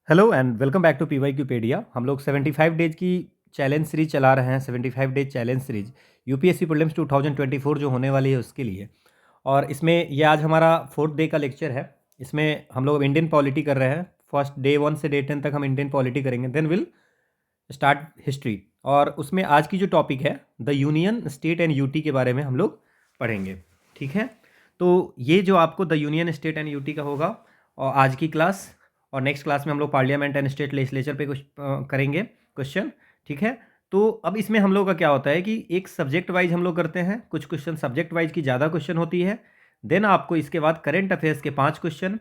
Hello and welcome back to PYQpedia. हम लोग 75 days की चैलेंज सीरीज चला रहे हैं। 75 days challenge series UPSC prelims 2024 जो होने वाली है उसके लिए। और इसमें ये आज हमारा 4th डे का लेक्चर है। इसमें हम लोग इंडियन पॉलिटी कर रहे हैं। फर्स्ट डे 1 से डे 10 तक हम इंडियन पॉलिटी करेंगे, देन विल स्टार्ट हिस्ट्री। और उसमें आज की जो टॉपिक है the union, state and UT के बारे में हम लोग पढ़ेंगे। ठीक है, तो ये जो आपको the union, state and UT का होगा और आज की क्लास, और नेक्स्ट क्लास में हम लोग पार्लियामेंट एंड स्टेट लेजिस्लेचर पे कुछ करेंगे क्वेश्चन। ठीक है, तो अब इसमें हम लोग का क्या होता है कि एक सब्जेक्ट वाइज हम लोग करते हैं, कुछ क्वेश्चन सब्जेक्ट वाइज की ज़्यादा क्वेश्चन होती है। देन आपको इसके बाद करेंट अफेयर्स के 5 क्वेश्चन,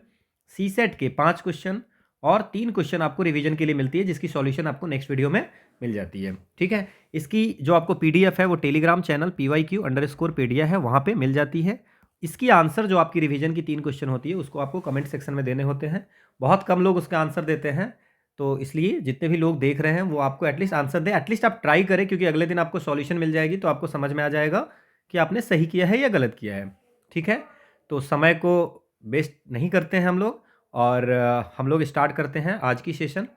सी सेट के 5 क्वेश्चन और 3 क्वेश्चन आपको रिवीजन के लिए मिलती है, जिसकी सॉल्यूशन आपको नेक्स्ट वीडियो में मिल जाती है। ठीक है, इसकी जो आपको पीडीएफ है वो टेलीग्राम चैनल PYQ_पेडिया है, वहाँ पे मिल जाती है। इसकी आंसर जो आपकी रिवीजन की 3 क्वेश्चन होती है उसको आपको कमेंट सेक्शन में देने होते हैं। बहुत कम लोग उसका आंसर देते हैं, तो इसलिए जितने भी लोग देख रहे हैं वो आपको एटलीस्ट आंसर दें, एटलीस्ट आप ट्राई करें, क्योंकि अगले दिन आपको सॉल्यूशन मिल जाएगी तो आपको समझ में आ जाएगा कि आपने सही किया है या गलत किया है। ठीक है, तो समय को वेस्ट नहीं करते हैं हम लोग और हम लोग स्टार्ट करते हैं आज की सेशन।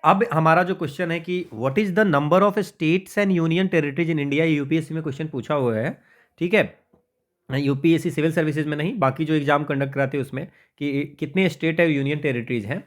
अब हमारा जो क्वेश्चन है कि what is the number of states and union territories in India, UPSC में क्वेश्चन पूछा हुआ है। ठीक है, यूपीएससी सिविल सर्विसेज में नहीं, बाकी जो एग्जाम कंडक्ट कराते हैं उसमें, कि कितने स्टेट है यूनियन टेरिटरीज हैं।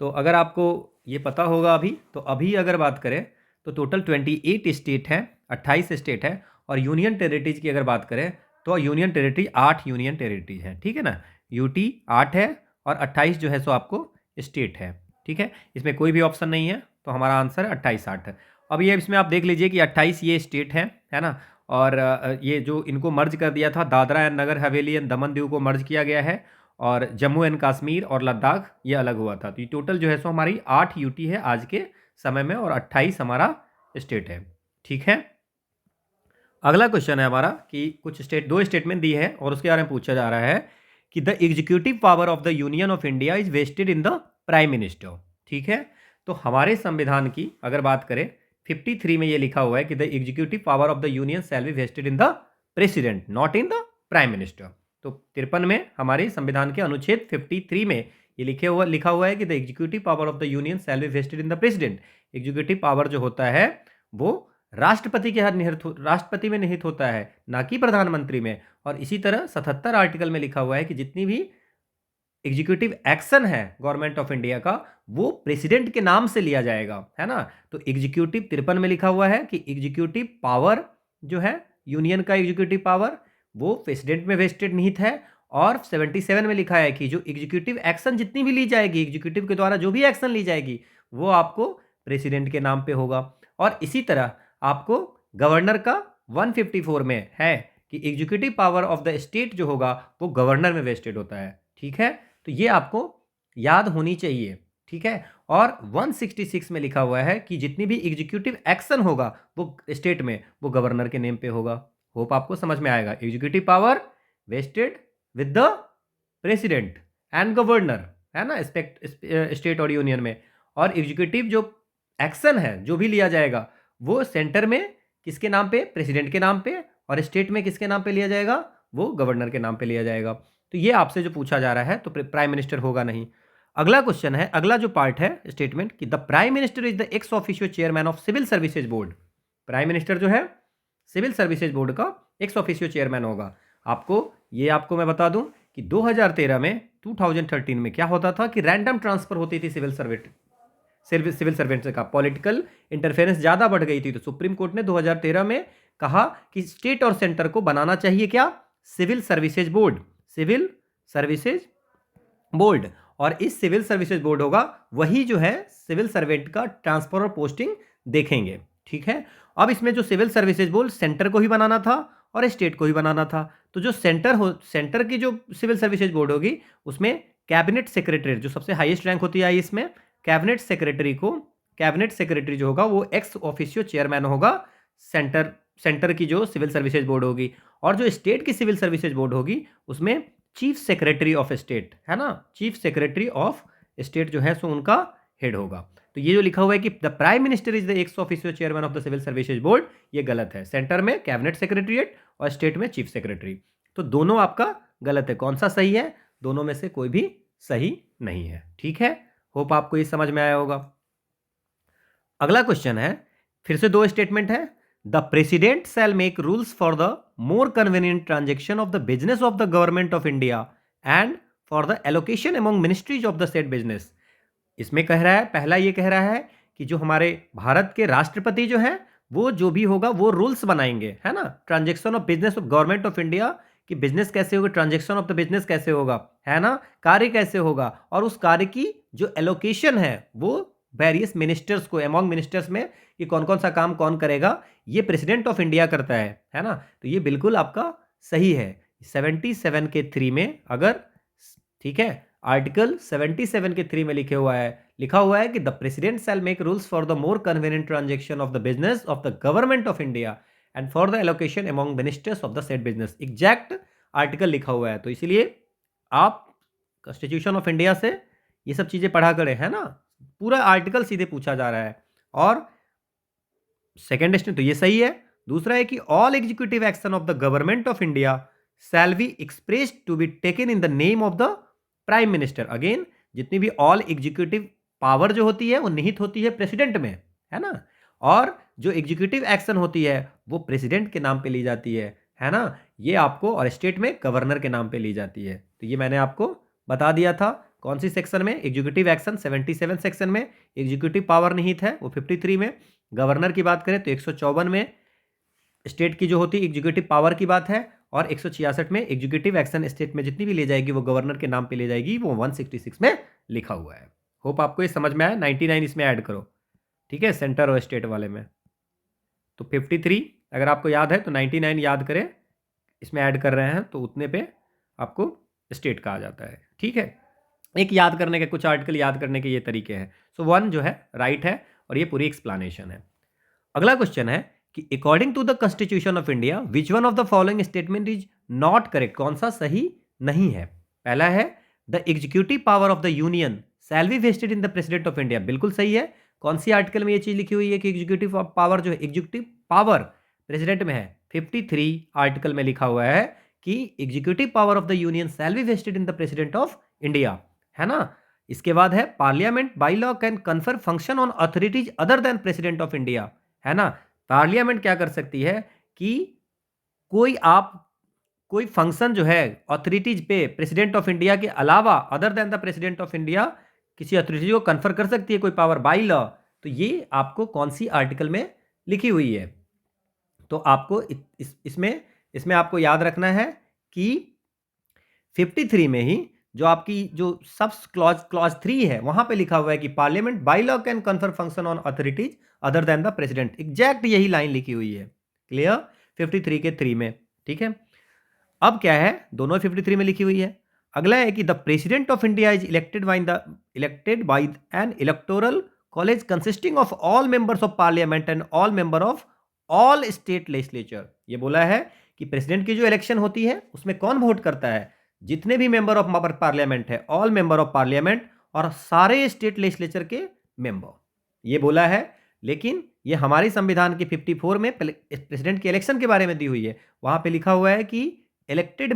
तो अगर आपको ये पता होगा अभी, तो अभी अगर बात करें तो टोटल 28 स्टेट हैं, 28 स्टेट है। और यूनियन टेरिटरीज की अगर बात करें तो यूनियन टेरिटरी 8 यूनियन टेरिटरीज हैं। ठीक है ना, यूटी 8 है और 28 जो है सो आपको स्टेट है। ठीक है, इसमें कोई भी ऑप्शन नहीं है, तो हमारा आंसर 28/8 है। अब ये इसमें आप देख लीजिए कि 28 ये स्टेट है ना। और ये जो इनको मर्ज कर दिया था, दादरा एंड नगर हवेली एंड दमन दीव को मर्ज किया गया है, और जम्मू एंड कश्मीर और लद्दाख ये अलग हुआ था। तो ये टोटल जो है सो हमारी 8 यूटी है आज के समय में और 28 हमारा स्टेट है। ठीक है, अगला क्वेश्चन है हमारा कि कुछ स्टेट, 2 स्टेटमेंट दी है और उसके बारे में पूछा जा रहा है कि the executive power of the union of India is vested in the prime minister. ठीक है, तो हमारे संविधान की अगर बात करें 53 में ये लिखा हुआ है कि the executive power of the union shall be vested in the president not in the prime minister. तो 53 में हमारे संविधान के अनुच्छेद 53 में ये लिखा हुआ है कि the executive power of the union shall be vested in the president. Executive power जो होता है वो राष्ट्रपति में निहित होता है, ना कि प्रधानमंत्री में। और इसी तरह 77 आर्टिकल में लिखा हुआ है कि जितनी भी एग्जीक्यूटिव एक्शन है गवर्नमेंट ऑफ इंडिया का, वो प्रेसिडेंट के नाम से लिया जाएगा, है ना। तो एग्जीक्यूटिव 53 में लिखा हुआ है कि एग्जीक्यूटिव पावर जो है यूनियन का, एग्जीक्यूटिव पावर वो प्रेसिडेंट में वेस्टेड निहित है। और 77 में लिखा है कि जो एग्जीक्यूटिव एक्शन जितनी भी ली जाएगी, एग्जीक्यूटिव के द्वारा जो भी एक्शन ली जाएगी, वो आपको प्रेसिडेंट के नाम पे होगा। और इसी तरह आपको गवर्नर का 154 में है कि executive power of the state जो होगा वो गवर्नर में वेस्टेड होता है। ठीक है, तो ये आपको याद होनी चाहिए। ठीक है, और 166 में लिखा हुआ है कि जितनी भी एग्जीक्यूटिव एक्शन होगा वो स्टेट में, वो गवर्नर के नेम पे होगा। होप आपको समझ में आएगा। Executive power wasted with the president and governor, है ना, स्टेट और यूनियन में। और एग्जीक्यूटिव जो एक्शन है जो भी लिया जाएगा वो सेंटर में किसके नाम पे, प्रेसिडेंट के नाम पे, और स्टेट में किसके नाम पे लिया जाएगा, वो गवर्नर के नाम पे लिया जाएगा। तो ये आपसे जो पूछा जा रहा है, तो प्राइम मिनिस्टर होगा नहीं। अगला क्वेश्चन है, अगला जो पार्ट है स्टेटमेंट कि the prime minister is the ex officio chairman of civil services board. Prime minister जो है सिविल सर्विसेज बोर्ड का एक्स ऑफिशियो चेयरमैन होगा। आपको मैं बता दूं कि 2013 में 2013 में क्या होता था कि रैंडम ट्रांसफर होती थी सिविल सर्वेंट्स का, पॉलिटिकल इंटरफेरेंस ज़्यादा बढ़ गई थी। तो सुप्रीम कोर्ट ने 2013 में कहा कि स्टेट और सेंटर को बनाना चाहिए क्या, civil services board, civil services board. और इस सिविल सर्विसेज बोर्ड होगा वही जो है सिविल सर्वेंट का ट्रांसफर और पोस्टिंग देखेंगे। ठीक है, अब इसमें जो सिविल सर्विसेज बोर्ड सेंटर को ही बनाना था और स्टेट को ही बनाना था। तो जो सेंटर की जो सिविल सर्विसेज बोर्ड होगी उसमें कैबिनेट सेक्रेटरी, जो सबसे हाईएस्ट रैंक होती है इसमें, कैबिनेट सेक्रेटरी जो होगा वो एक्स ऑफिशियो चेयरमैन होगा सेंटर की जो सिविल सर्विसेज बोर्ड होगी। और जो स्टेट की सिविल सर्विसेज बोर्ड होगी उसमें चीफ सेक्रेटरी ऑफ स्टेट, है ना, चीफ सेक्रेटरी ऑफ स्टेट जो है सो उनका हेड होगा। तो ये जो लिखा हुआ है कि the prime minister is the ex officio chairman of the civil services board, ये गलत है। सेंटर में कैबिनेट सेक्रेटरीट और स्टेट में चीफ सेक्रेटरी। तो दोनों आपका गलत है। कौन सा सही है, दोनों में से कोई भी सही नहीं है। ठीक है, होप आपको ये समझ में आया होगा। अगला क्वेश्चन है, फिर से दो स्टेटमेंट है। The president shell make rules for the more convenient transaction of the business of the government of India and for the allocation among ministries of the estate business. इसमें कह रहा है, पहला ये कह रहा है कि जो हमारे भारत के राष्ट्रपति जो है वो जो भी होगा वो रूल्स बनाएंगे, है ना, transaction of business of government of India, कि बिजनेस कैसे होगा, ट्रांजेक्शन ऑफ द बिजनेस कैसे होगा, है ना, कार्य कैसे होगा, और उस कार्य की जो एलोकेशन है वो वेरियस मिनिस्टर्स को, अमॉन्ग मिनिस्टर्स में, कि कौन कौन सा काम कौन करेगा, ये प्रेसिडेंट ऑफ इंडिया करता है ना। तो ये बिल्कुल आपका सही है। 77 के 3 में अगर, ठीक है, आर्टिकल 77 के 3 में लिखा हुआ है कि the president shell make rules for the more convenient transaction of the business of the government of India and for the allocation among ministers of the set business. Exact article लिखा हुआ है, तो इसलिए आप कॉन्स्टिट्यूशन ऑफ इंडिया से ये सब चीजें पढ़ा करें, है ना, पूरा आर्टिकल सीधे पूछा जा रहा है। और सेकेंड स्टेटमेंट तो ये सही है। दूसरा है कि all executive action of the government of India shall be expressed to be taken in the name of the prime minister. Again, जितनी भी ऑल एग्जीक्यूटिव पावर जो होती है वो निहित होती है प्रेसिडेंट में, है ना, और जो एग्जीक्यूटिव एक्शन होती है वो प्रेसिडेंट के नाम पे ली जाती है ना, ये आपको, और स्टेट में गवर्नर के नाम पे ली जाती है। तो ये मैंने आपको बता दिया था। कौन सी सेक्शन में? एग्जीक्यूटिव एक्शन 77 सेक्शन में एग्जीक्यूटिव पावर निहित है वो 53 में। गवर्नर की बात करें तो 154 में स्टेट की जो होती है एग्जीक्यूटिव पावर की बात है, और 166 में एग्जीक्यूटिव एक्शन स्टेट में जितनी भी ले जाएगी वो गवर्नर के नाम पे ले जाएगी, वो 166 में लिखा हुआ है। होप आपको ये समझ में आया। 99 इसमें ऐड करो, ठीक है, सेंटर और स्टेट वाले में। तो 53 अगर आपको याद है तो 99 याद करें, इसमें ऐड कर रहे हैं तो उतने पे आपको स्टेट का आ जाता है, ठीक है। एक याद करने के, कुछ आर्टिकल याद करने के ये तरीके हैं। सो 1 जो है राइट है, और ये पूरी एक्सप्लेनेशन है। अगला क्वेश्चन है कि according to the constitution of India which one of the following statement is not correct. कौन सा सही नहीं है? पहला है the executive power of the union shall be vested in the president of India. बिल्कुल सही है। कौन सी आर्टिकल में ये चीज लिखी हुई है कि एग्जीक्यूटिव पावर जो है, एग्जीक्यूटिव पावर प्रेसिडेंट में है? 53 आर्टिकल में लिखा हुआ है कि executive power of the union shall be vested in the president of India, है ना। इसके बाद है parliament by law can confer function on authorities other than president of India, है ना। पार्लियामेंट क्या कर सकती है कि कोई फंक्शन जो है अथॉरिटीज पे प्रेसिडेंट ऑफ इंडिया के अलावा, other than the president of India, किसी अथॉरिटी को कन्फर कर सकती है कोई पावर बाई लॉ। तो ये आपको कौन सी आर्टिकल में लिखी हुई है? तो आपको इसमें आपको याद रखना है कि 53 में ही जो आपकी जो सब क्लॉज 3 है वहां पे लिखा हुआ है कि parliament by law can confer function on authorities other then the president. Exact यही लाइन लिखी हुई है, क्लियर, 53 के 3 में, ठीक है। अब क्या है, दोनों 53 में लिखी हुई है। अगला है कि the president of India is elected by N electoral college consisting of all members of parliament and all member of all state legislature. ये बोला है कि प्रेसिडेंट की जो इलेक्शन होती है उसमें कौन वोट करता है? जितने भी मेंबर ऑफ पार्लियामेंट है, ऑल मेंबर ऑफ पार्लियामेंट और सारे स्टेट लेजिस्लेचर के मेंबर, ये बोला है। लेकिन ये हमारी संविधान के 54 में प्रेसिडेंट के इलेक्शन के बारे में दी हुई है। वहां पे लिखा हुआ है कि इलेक्टेड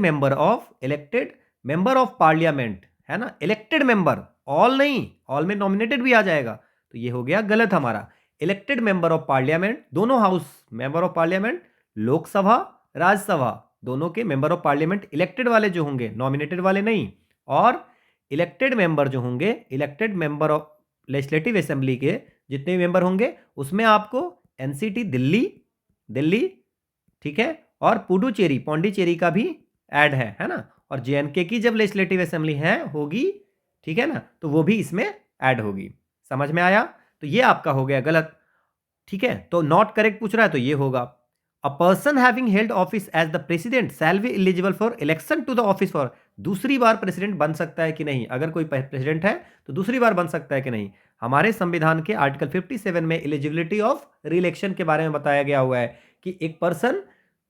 मेंबर ऑफ पार्लियामेंट, है ना, इलेक्टेड मेंबर, ऑल नहीं, ऑल में नॉमिनेटेड भी आ जाएगा, तो ये हो गया गलत हमारा। इलेक्टेड मेंबर ऑफ पार्लियामेंट, दोनों house member of parliament, Lok Sabha Rajya Sabha दोनों के मेंबर ऑफ पार्लियामेंट इलेक्टेड वाले जो होंगे, नॉमिनेटेड वाले नहीं। और इलेक्टेड मेंबर जो होंगे, elected member of legislative assembly के जितने भी मेंबर होंगे उसमें आपको एनसीटी दिल्ली, ठीक है, और पुडुचेरी पौंडीचेरी का भी ऐड है ना। और जेएनके की जब लेजिस्लेटिव असेंबली है होगी, ठीक है ना, तो वो भी इसमें ऐड होगी। समझ में आया? तो ये आपका हो गया गलत, ठीक है। तो नॉट करेक्ट पूछ रहा है तो ये होगा a person having held office as the president shall be eligible for election to the office for. दूसरी बार प्रेसिडेंट बन सकता है कि नहीं? अगर कोई प्रेसिडेंट है तो दूसरी बार बन सकता है कि नहीं? हमारे संविधान के आर्टिकल 57 में एलिजिबिलिटी ऑफ री-इलेक्शन के बारे में बताया गया हुआ है कि एक पर्सन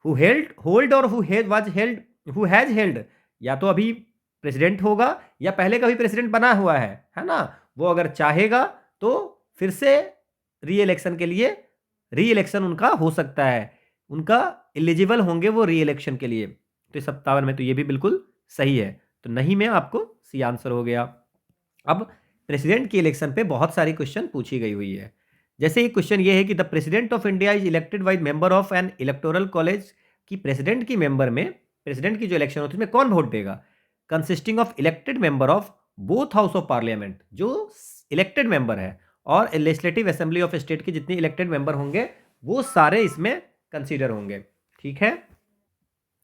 हु हैज हेल्ड, या तो अभी प्रेसिडेंट होगा या पहले कभी प्रेसिडेंट बना हुआ है ना, वो अगर चाहेगा तो फिर से री-इलेक्शन के लिए री-इलेक्शन उनका हो सकता है, उनका एलिजिबल होंगे वो री-इलेक्शन के लिए। तो 57 में तो ये भी बिल्कुल सही है, तो नहीं में आपको सी आंसर हो गया। अब प्रेसिडेंट की इलेक्शन पे बहुत सारी क्वेश्चन पूछी गई हुई है। जैसे एक क्वेश्चन ये है कि the president of India is elected by member of N electoral college, कि प्रेसिडेंट की मेंबर में, प्रेसिडेंट की जो इलेक्शन होती है उसमें कौन वोट देगा, consisting of elected member of both house of parliament, जो इलेक्टेड मेंबर है, और लेजिस्लेटिव असेंबली ऑफ स्टेट के जितने इलेक्टेड मेंबर होंगे वो सारे इसमें कंसीडर होंगे। ठीक है,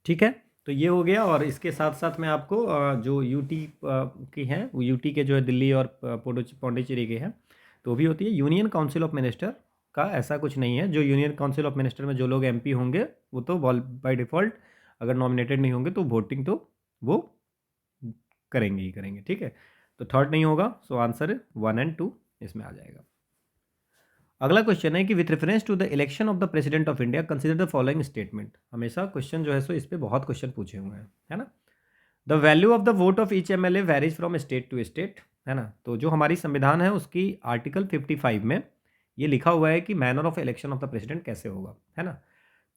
ठीक है। तो ये हो गया, और इसके साथ साथ मैं आपको जो यूटी की हैं, वो यूटी के जो है दिल्ली और पौंडीचेरी के हैं, तो भी होती है। यूनियन काउंसिल ऑफ मिनिस्टर का ऐसा कुछ नहीं है। जो यूनियन काउंसिल ऑफ मिनिस्टर में जो लोग एमपी होंगे वो तो बाय डिफ़ॉल्ट अगर नॉमिनेटेड नहीं होंगे तो वोटिंग तो वो करेंगे ही करेंगे। ठीक है, तो थर्ड नहीं होगा, सो आंसर 1 एंड 2 इसमें आ जाएगा। अगला क्वेश्चन है कि with reference to the election of the president of India consider the following statement. हमेशा क्वेश्चन जो है सो इस पे बहुत क्वेश्चन पूछे हुए हैं, है ना। The value of the vote of each MLA varies from state to state, है ना। तो जो हमारी संविधान है उसकी आर्टिकल 55 में ये लिखा हुआ है कि manner of election of the president कैसे होगा, है ना।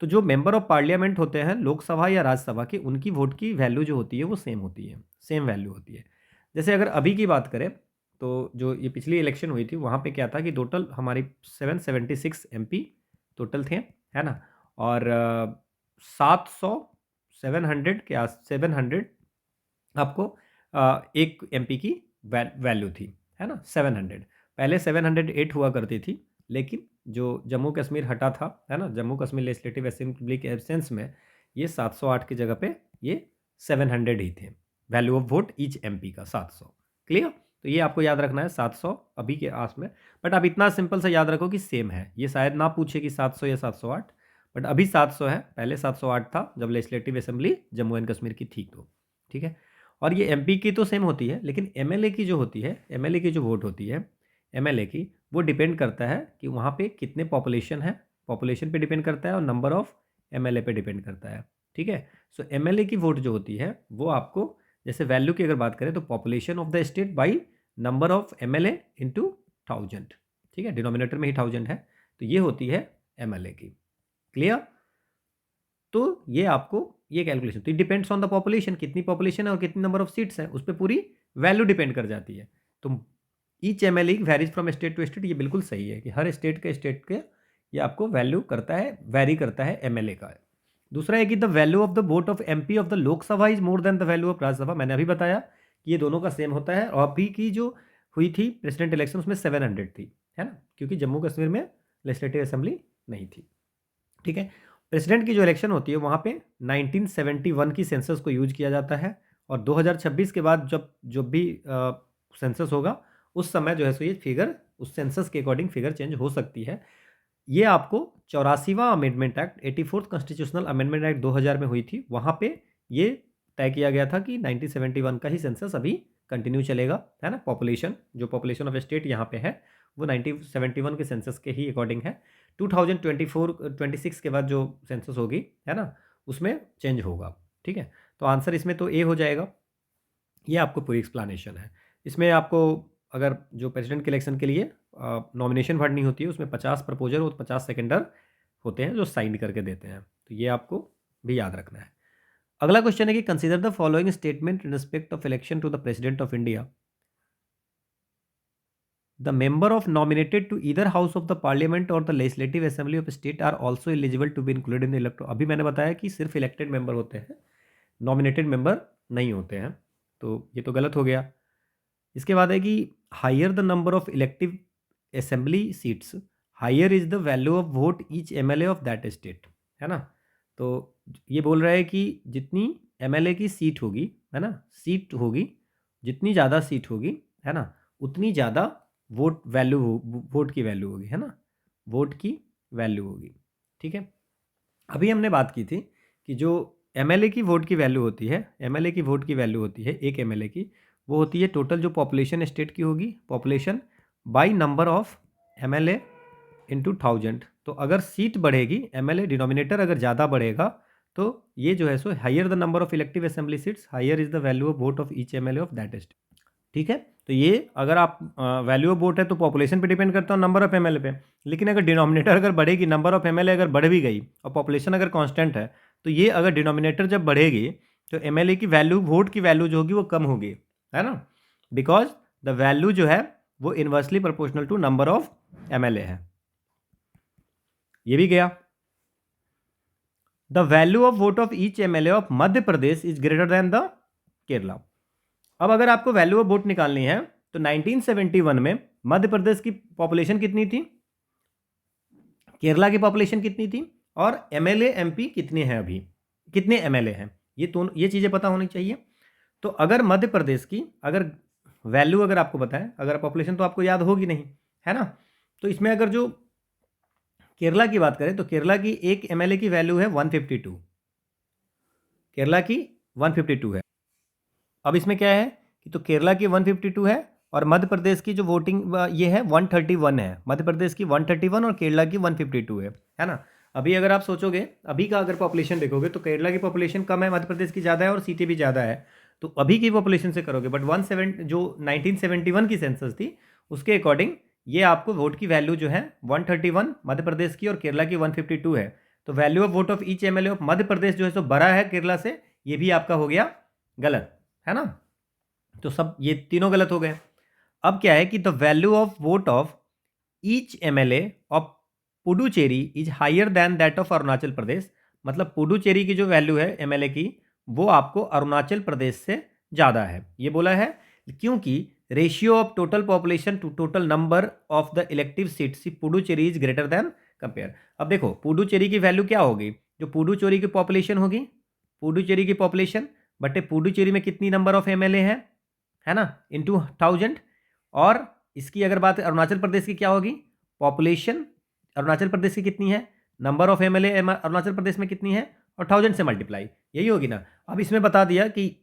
तो जो मेंबर ऑफ पार्लियामेंट होते हैं लोकसभा या राज्यसभा के, उनकी वोट की वैल्यू जो होती है वो सेम होती है, सेम वैल्यू होती है। जैसे अगर अभी की बात करें तो जो ये पिछली इलेक्शन हुई थी वहाँ पे क्या था कि टोटल हमारी 776 एमपी टोटल थे, है ना। और 700 700 के आस 700 आपको एक एमपी की वैल्यू थी, है ना। 700 पहले 708 हुआ करती थी, लेकिन जो जम्मू कश्मीर हटा था, है ना, जम्मू कश्मीर लेजिस्लेटिव असेंबली के एब्सेंस में ये 708 की जगह पे ये 700 ही थे। Value of vote each MP का 700। क्लियर, तो ये आपको याद रखना है 700 अभी के आस में। बट आप इतना सिंपल से याद रखो कि सेम है, ये शायद ना पूछे कि 700 या 708, बट अभी 700 है, पहले 708 था जब legislative assembly Jammu and Kashmir की थी तो। ठीक है, और ये एमपी की तो सेम होती है, लेकिन एमएलए की जो होती है, एमएलए की जो वोट होती है एमएलए की, वो डिपेंड करता है कि वहाँ पे कितने पॉपुलेशन है, पॉपुलेशन पे डिपेंड करता है, और नंबर ऑफ एमएलए पे डिपेंड करता है। ठीक है, सो एमएलए की वोट जो होती है वो आपको, जैसे वैल्यू की अगर बात करें तो population of the state by number of MLA into 1000। ठीक है, डिनोमिनेटर में ही 1000 है, तो ये होती है एमएलए की। क्लियर, तो ये आपको ये कैलकुलेशन, तो डिपेंड्स ऑन द पॉपुलेशन, कितनी पॉपुलेशन है और कितनी नंबर ऑफ सीट्स हैं उस पर पूरी वैल्यू डिपेंड कर जाती है। तो each MLA varies from state to state, ये बिल्कुल सही है कि हर स्टेट के ये आपको वैल्यू करता है, वैरी करता है एमएलए का। दूसरा है कि the value of the vote of MP of the Lok Sabha is more than the value of Rajya Sabha. मैंने अभी बताया कि ये दोनों का सेम होता है, और अभी की जो हुई थी प्रेसिडेंट इलेक्शन उसमें 700 थी, है ना, क्योंकि जम्मू कश्मीर में लेजिस्लेटिव असेंबली नहीं थी। ठीक है, प्रेसिडेंट की जो इलेक्शन होती है वहाँ पे 1971 की सेंसस को यूज किया जाता है, और 2026 के बाद जब भी सेंसस होगा उस समय जो है सो ये फिगर उस सेंसस के अकॉर्डिंग फिगर चेंज हो सकती है। ये आपको 84वां amendment act, 84th constitutional amendment act 2000 में हुई थी, वहाँ पे ये तय किया गया था कि 1971 का ही सेंसस अभी कंटिन्यू चलेगा, है ना। पॉपुलेशन, जो पॉपुलेशन ऑफ स्टेट यहाँ पे है वो 1971 के सेंसस के ही अकॉर्डिंग है। 2024-26 के बाद जो सेंसस होगी, है ना, उसमें चेंज होगा। ठीक है, तो आंसर इसमें तो ए हो जाएगा। ये आपको पूरी एक्सप्लानेशन है। इसमें आपको अगर जो प्रेसिडेंट के इलेक्शन के लिए नॉमिनेशन भरनी होती है उसमें 50 प्रपोजर और 50 सेकेंडर होते हैं जो साइन करके देते हैं, तो ये आपको भी याद रखना है। अगला क्वेश्चन है कि consider the following statement in respect of election to the president of India. The member of nominated to either house of the parliament और the legislative assembly of state are also eligible to be included in the electoral. अभी मैंने बताया कि सिर्फ elected member होते हैं, nominated member नहीं होते हैं, तो ये तो गलत हो गया। इसके बाद है कि higher the number of elective assembly seats, higher is the value of vote each MLA of that state, है ना। तो ये बोल रहा है कि जितनी एमएलए की सीट होगी, है ना, सीट होगी, जितनी ज़्यादा सीट होगी, है ना, उतनी ज़्यादा वोट की वैल्यू होगी, है ना, वोट की वैल्यू होगी। ठीक है, अभी हमने बात की थी कि जो एमएलए की वोट की वैल्यू होती है, एमएलए की वोट की वैल्यू होती है एक एमएलए की, वो होती है टोटल जो पॉपुलेशन स्टेट की होगी, population by number of MLA into 1000। तो अगर सीट बढ़ेगी, एमएलए डिनोमिनेटर अगर ज़्यादा बढ़ेगा, तो ये जो है सो higher the number of elective assembly seats, higher is the value of vote of each MLA of that state. ठीक है, तो ये अगर आप वैल्यू ऑफ वोट है तो पॉपुलेशन पे डिपेंड करता है नंबर ऑफ एमएलए पे, लेकिन अगर डिनोमिनेटर अगर बढ़ेगी, नंबर ऑफ एमएलए अगर बढ़ भी गई और पॉपुलेशन अगर कांस्टेंट है, तो ये अगर डिनोमिनेटर जब बढ़ेगी तो एमएलए की वैल्यू, वोट की वैल्यू जो होगी वो कम होगी, है ना, बिकॉज द वैल्यू जो है वो inversely proportional to number of MLA है। ये भी गया। The value of vote of each MLA of Madhya Pradesh is greater than the Kerala. अब अगर आपको वैल्यू ऑफ वोट निकालनी है तो 1971 में मध्य प्रदेश की पॉपुलेशन कितनी थी, केरला की पॉपुलेशन कितनी थी, और एमएलए एमपी कितने हैं, अभी कितने एमएलए हैं, ये चीज़ें पता होनी चाहिए। तो अगर मध्य प्रदेश की अगर वैल्यू अगर आपको पता है, अगर पॉपुलेशन तो आपको याद होगी नहीं, है ना, तो इसमें अगर जो केरला की बात करें तो केरला की एक एमएलए की वैल्यू है 152, केरला की 152 है। अब इसमें क्या है कि तो केरला की 152 है और मध्य प्रदेश की जो वोटिंग ये है 131 है, मध्य प्रदेश की 131 और केरला की 152 है ना। अभी अगर आप सोचोगे अभी का अगर पॉपुलेशन देखोगे तो केरला की पॉपुलेशन कम है, मध्य प्रदेश की ज़्यादा है और सीटें भी ज़्यादा है, तो अभी की पॉपुलेशन से करोगे, बट 17 जो 1971 की सेंसस थी उसके अकॉर्डिंग ये आपको वोट की वैल्यू जो है 131 मध्य प्रदेश की और केरला की 152 है। तो value of vote of each MLA of Madhya Pradesh जो है सो बड़ा है केरला से, ये भी आपका हो गया गलत, है ना। तो सब ये तीनों गलत हो गए। अब क्या है कि the value of vote of each MLA of Puducherry is higher than that of Arunachal Pradesh. मतलब पुडुचेरी की जो वैल्यू है एमएलए की वो आपको अरुणाचल प्रदेश से ज़्यादा है, ये बोला है क्योंकि ratio of total population to total number of the elective seats Puducherry is greater than compare. अब देखो पुडुचेरी की वैल्यू क्या होगी, जो पुडुचेरी की पॉपुलेशन होगी, पुडुचेरी की पॉपुलेशन बटे पुडुचेरी में कितनी नंबर ऑफ एमएलए है ना, इंटू 1000, और इसकी अगर बात अरुणाचल प्रदेश की क्या होगी, पॉपुलेशन अरुणाचल प्रदेश की कितनी है, नंबर ऑफ एमएलए अरुणाचल प्रदेश में कितनी है, और 1000 से मल्टीप्लाई, यही होगी ना। अब इसमें बता दिया कि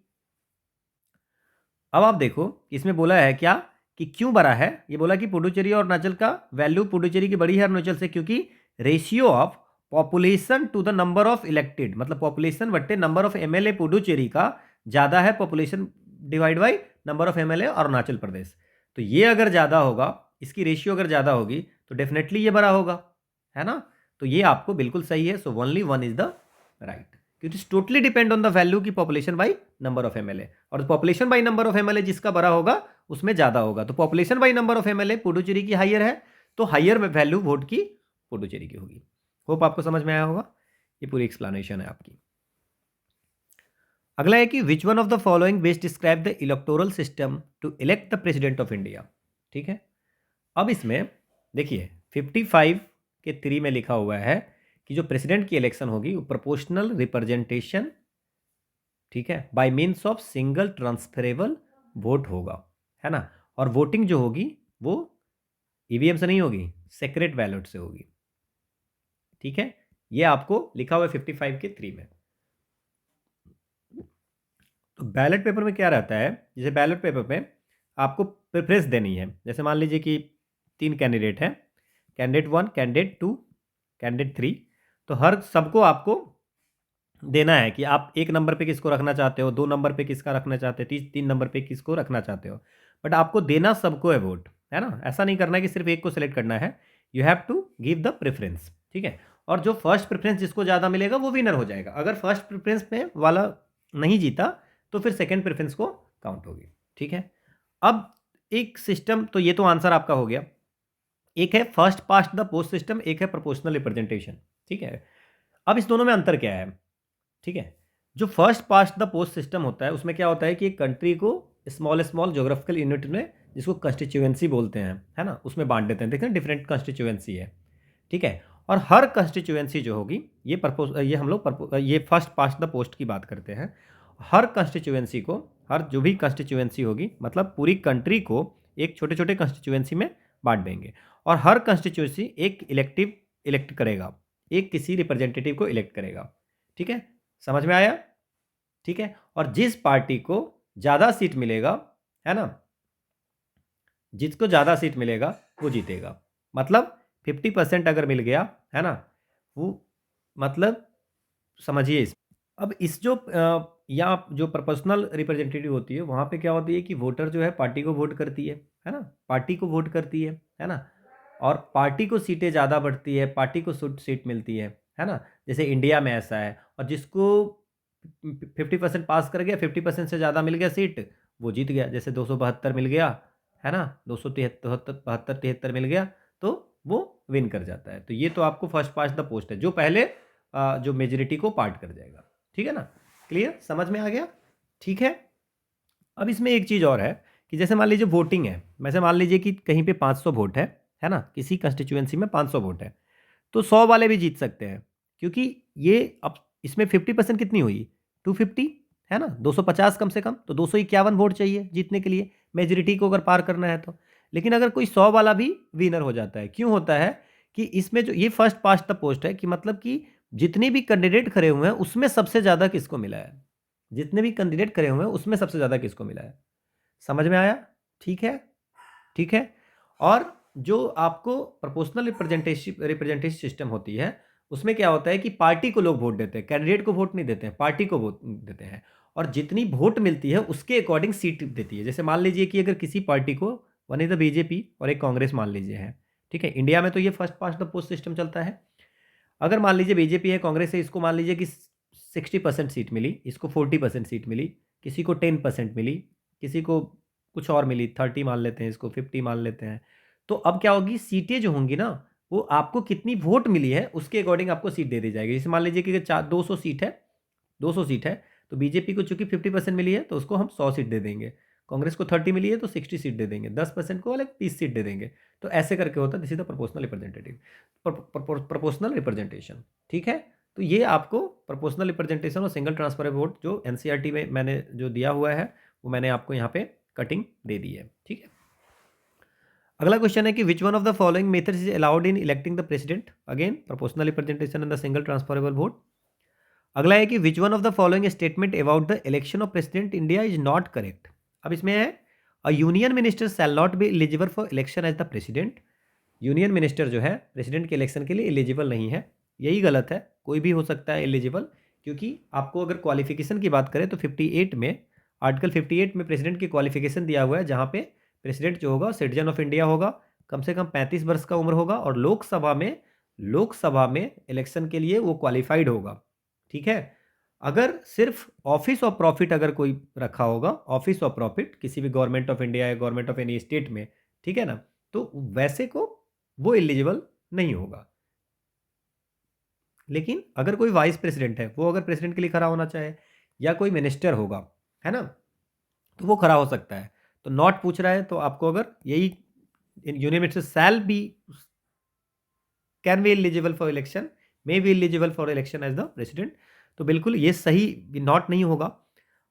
अब आप देखो इसमें बोला है क्या कि क्यों बड़ा है, ये बोला कि पुडुचेरी और अरुणाचल का वैल्यू पुडुचेरी की बड़ी है अरुणाचल से, क्योंकि ratio of population to the number of elected, मतलब पॉपुलेशन बट्टे नंबर ऑफ एमएलए पुडुचेरी का ज़्यादा है population divide by number of MLA Arunachal Pradesh. तो ये अगर ज़्यादा होगा, इसकी रेशियो अगर ज़्यादा होगी तो डेफिनेटली ये बड़ा होगा, है ना। तो ये आपको बिल्कुल सही है। So only one is the right, it is totally depend on the value की population by number of MLA, और population by number of MLA जिसका बड़ा होगा उसमें ज़्यादा होगा। तो population by number of MLA Puducherry की हायर है, तो हायर वैल्यू वोट की पुडुचेरी की होगी। होप आपको समझ में आया होगा, ये पूरी एक्सप्लेनेशन है आपकी। अगला है कि which one of the following best describe the electoral system to elect the president of India. ठीक है, अब इसमें देखिए 55 के 3 में लिखा हुआ है कि जो प्रेसिडेंट की इलेक्शन होगी वो प्रोपोर्शनल रिप्रेजेंटेशन, ठीक है, bye means of single transferable vote होगा, है ना। और वोटिंग जो होगी वो ईवीएम से नहीं होगी, सेक्रेट बैलेट से होगी। ठीक है, ये आपको लिखा हुआ है 55 के 3 में। तो बैलेट पेपर में क्या रहता है, जैसे बैलेट पेपर में आपको प्रेफरेंस देनी है, जैसे मान लीजिए कि 3 कैंडिडेट हैं, कैंडिडेट 1, कैंडिडेट 2, कैंडिडेट 3, तो हर सबको आपको देना है कि आप 1 नंबर पे किसको रखना चाहते हो, 2 नंबर पे किसका रखना चाहते हो, 3 नंबर पे किसको रखना चाहते हो, बट आपको देना सबको है वोट, है ना। ऐसा नहीं करना है कि सिर्फ एक को सिलेक्ट करना है, you have to give the preference. ठीक है, और जो फर्स्ट प्रेफरेंस जिसको ज़्यादा मिलेगा वो विनर हो जाएगा। अगर फर्स्ट प्रेफरेंस में वाला नहीं जीता तो फिर सेकेंड प्रेफरेंस को काउंट होगी। ठीक है, अब एक सिस्टम, तो ये तो आंसर आपका हो गया। एक है first past the post system, एक है प्रोपोर्शनल रिप्रेजेंटेशन। ठीक है, अब इस दोनों में अंतर क्या है। ठीक है, जो first past the post system होता है उसमें क्या होता है कि एक कंट्री को स्मॉल स्मॉल जोग्राफिकल यूनिट में, जिसको कंस्टिट्यूएंसी बोलते हैं, है ना, उसमें बांट देते हैं। देखते हैं डिफरेंट कंस्टिट्यूएंसी है। ठीक है, और हर कंस्टिट्यूएंसी जो होगी, ये हम लोग ये फर्स्ट पास्ट द पोस्ट की बात करते हैं। हर कंस्टिट्यूएंसी को, हर जो भी कंस्टिट्यूएंसी होगी, मतलब पूरी कंट्री को एक छोटे छोटे कंस्टिट्यूएंसी में बांट देंगे, और हर कंस्टिट्यूएंसी एक इलेक्ट करेगा, एक किसी रिप्रेजेंटेटिव को इलेक्ट करेगा। ठीक है, समझ में आया। ठीक है, और जिस पार्टी को ज़्यादा सीट मिलेगा, है ना, जिसको ज़्यादा सीट मिलेगा वो जीतेगा। मतलब 50% अगर मिल गया, है ना, वो मतलब समझिए इस। अब इस जो या जो प्रोपोर्शनल रिप्रेजेंटेटिव होती है वहाँ पे क्या होती है कि वोटर जो है पार्टी को वोट करती है ना, पार्टी को वोट करती है ना, और पार्टी को सीटें ज़्यादा बढ़ती है, पार्टी को सीट मिलती है ना। जैसे इंडिया में ऐसा है, और जिसको 50% पास कर गया, 50% से ज़्यादा मिल गया सीट, वो जीत गया। जैसे 272 मिल गया, है ना, 273 मिल गया तो वो विन कर जाता है। तो ये तो आपको फर्स्ट पास्ट द पोस्ट है, जो पहले जो मेजोरिटी को पार्ट कर जाएगा। ठीक है ना, क्लियर, समझ में आ गया? ठीक है। अब इसमें एक चीज़ और है कि जैसे मान लीजिए वोटिंग है, वैसे मान लीजिए कि कहीं पे 500 वोट है ना, किसी कंस्टिट्यूएंसी में 500 वोट है, तो 100 वाले भी जीत सकते हैं, क्योंकि ये अब इसमें 50% कितनी हुई, 250, है ना, 250 कम से कम, तो 251 वोट चाहिए जीतने के लिए, मेजोरिटी को अगर पार करना है तो। लेकिन अगर कोई 100 वाला भी विनर हो जाता है, क्यों होता है कि इसमें जो ये फर्स्ट पास्ट द पोस्ट है, कि मतलब कि जितने भी कैंडिडेट खड़े हुए हैं उसमें सबसे ज़्यादा किसको मिला है, जितने भी कैंडिडेट खड़े हुए हैं उसमें सबसे ज़्यादा किसको मिला है। समझ में आया? ठीक है, ठीक है। और जो आपको प्रोपोर्शनल रिप्रेजेंटेशन सिस्टम होती है, उसमें क्या होता है कि पार्टी को लोग वोट देते हैं, कैंडिडेट को वोट नहीं देते हैं, पार्टी को वोट देते हैं, और जितनी वोट मिलती है उसके अकॉर्डिंग सीट देती है। जैसे मान लीजिए कि अगर किसी पार्टी को, वन इज द बीजेपी और एक कांग्रेस मान लीजिए है, ठीक है, इंडिया में तो ये first past the post system चलता है। अगर मान लीजिए बीजेपी है, कांग्रेस है, इसको मान लीजिए कि 60% सीट मिली, इसको 40% सीट मिली, किसी को 10% मिली, किसी को कुछ और मिली, 30 मान लेते हैं, इसको 50 मान लेते हैं। तो अब क्या होगी, सीटें जो होंगी ना, वो आपको कितनी वोट मिली है उसके अकॉर्डिंग आपको सीट दे दी जाएगी। जैसे मान लीजिए कि 200 सीट है, 200 सीट है, तो बीजेपी को चूंकि 50% मिली है तो उसको हम 100 सीट दे देंगे, कांग्रेस को 30 मिली है तो 60 सीट दे देंगे, 10% को वाले 30 सीट दे देंगे। तो ऐसे करके होता है, this is the proportional representative, proportional representation. ठीक है, तो ये आपको प्रोपोर्शनल रिप्रेजेंटेशन और सिंगल ट्रांसफरेबल वोट जो एनसीईआरटी में मैंने जो दिया हुआ है वो मैंने आपको यहाँ पे कटिंग दे दी है। ठीक है, अगला क्वेश्चन है कि which one of the following methods is allowed in electing the president, again proportional representation and the single transferable vote. अगला है कि which one of the following statement about the election of president India is not correct. अब इसमें है a union minister shall not be eligible for election as the president. Union minister जो है president के election के लिए eligible नहीं है, यही गलत है, कोई भी हो सकता है एलिजिबल, क्योंकि आपको अगर क्वालिफिकेशन की बात करें तो 58 में, आर्टिकल 58 में प्रेसिडेंट की क्वालिफिकेशन दिया हुआ है, जहाँ पे प्रेसिडेंट जो होगा सिटीजन ऑफ इंडिया होगा, कम से कम 35 वर्ष का उम्र होगा, और लोकसभा में इलेक्शन के लिए वो क्वालिफाइड होगा। ठीक है, अगर सिर्फ ऑफिस ऑफ प्रॉफिट अगर कोई रखा होगा, ऑफिस ऑफ प्रॉफिट किसी भी गवर्नमेंट ऑफ इंडिया या गवर्नमेंट ऑफ एनी स्टेट में, ठीक है ना, तो वैसे को वो एलिजिबल नहीं होगा। लेकिन अगर कोई वाइस प्रेसिडेंट है, वो अगर प्रेसिडेंट के लिए खड़ा होना चाहे, या कोई मिनिस्टर होगा, है ना, तो वो खड़ा हो सकता है। तो नॉट पूछ रहा है, तो आपको अगर यही union minister shall be, can be eligible for election, may be eligible for election as the president, तो बिल्कुल ये सही नॉट नहीं होगा।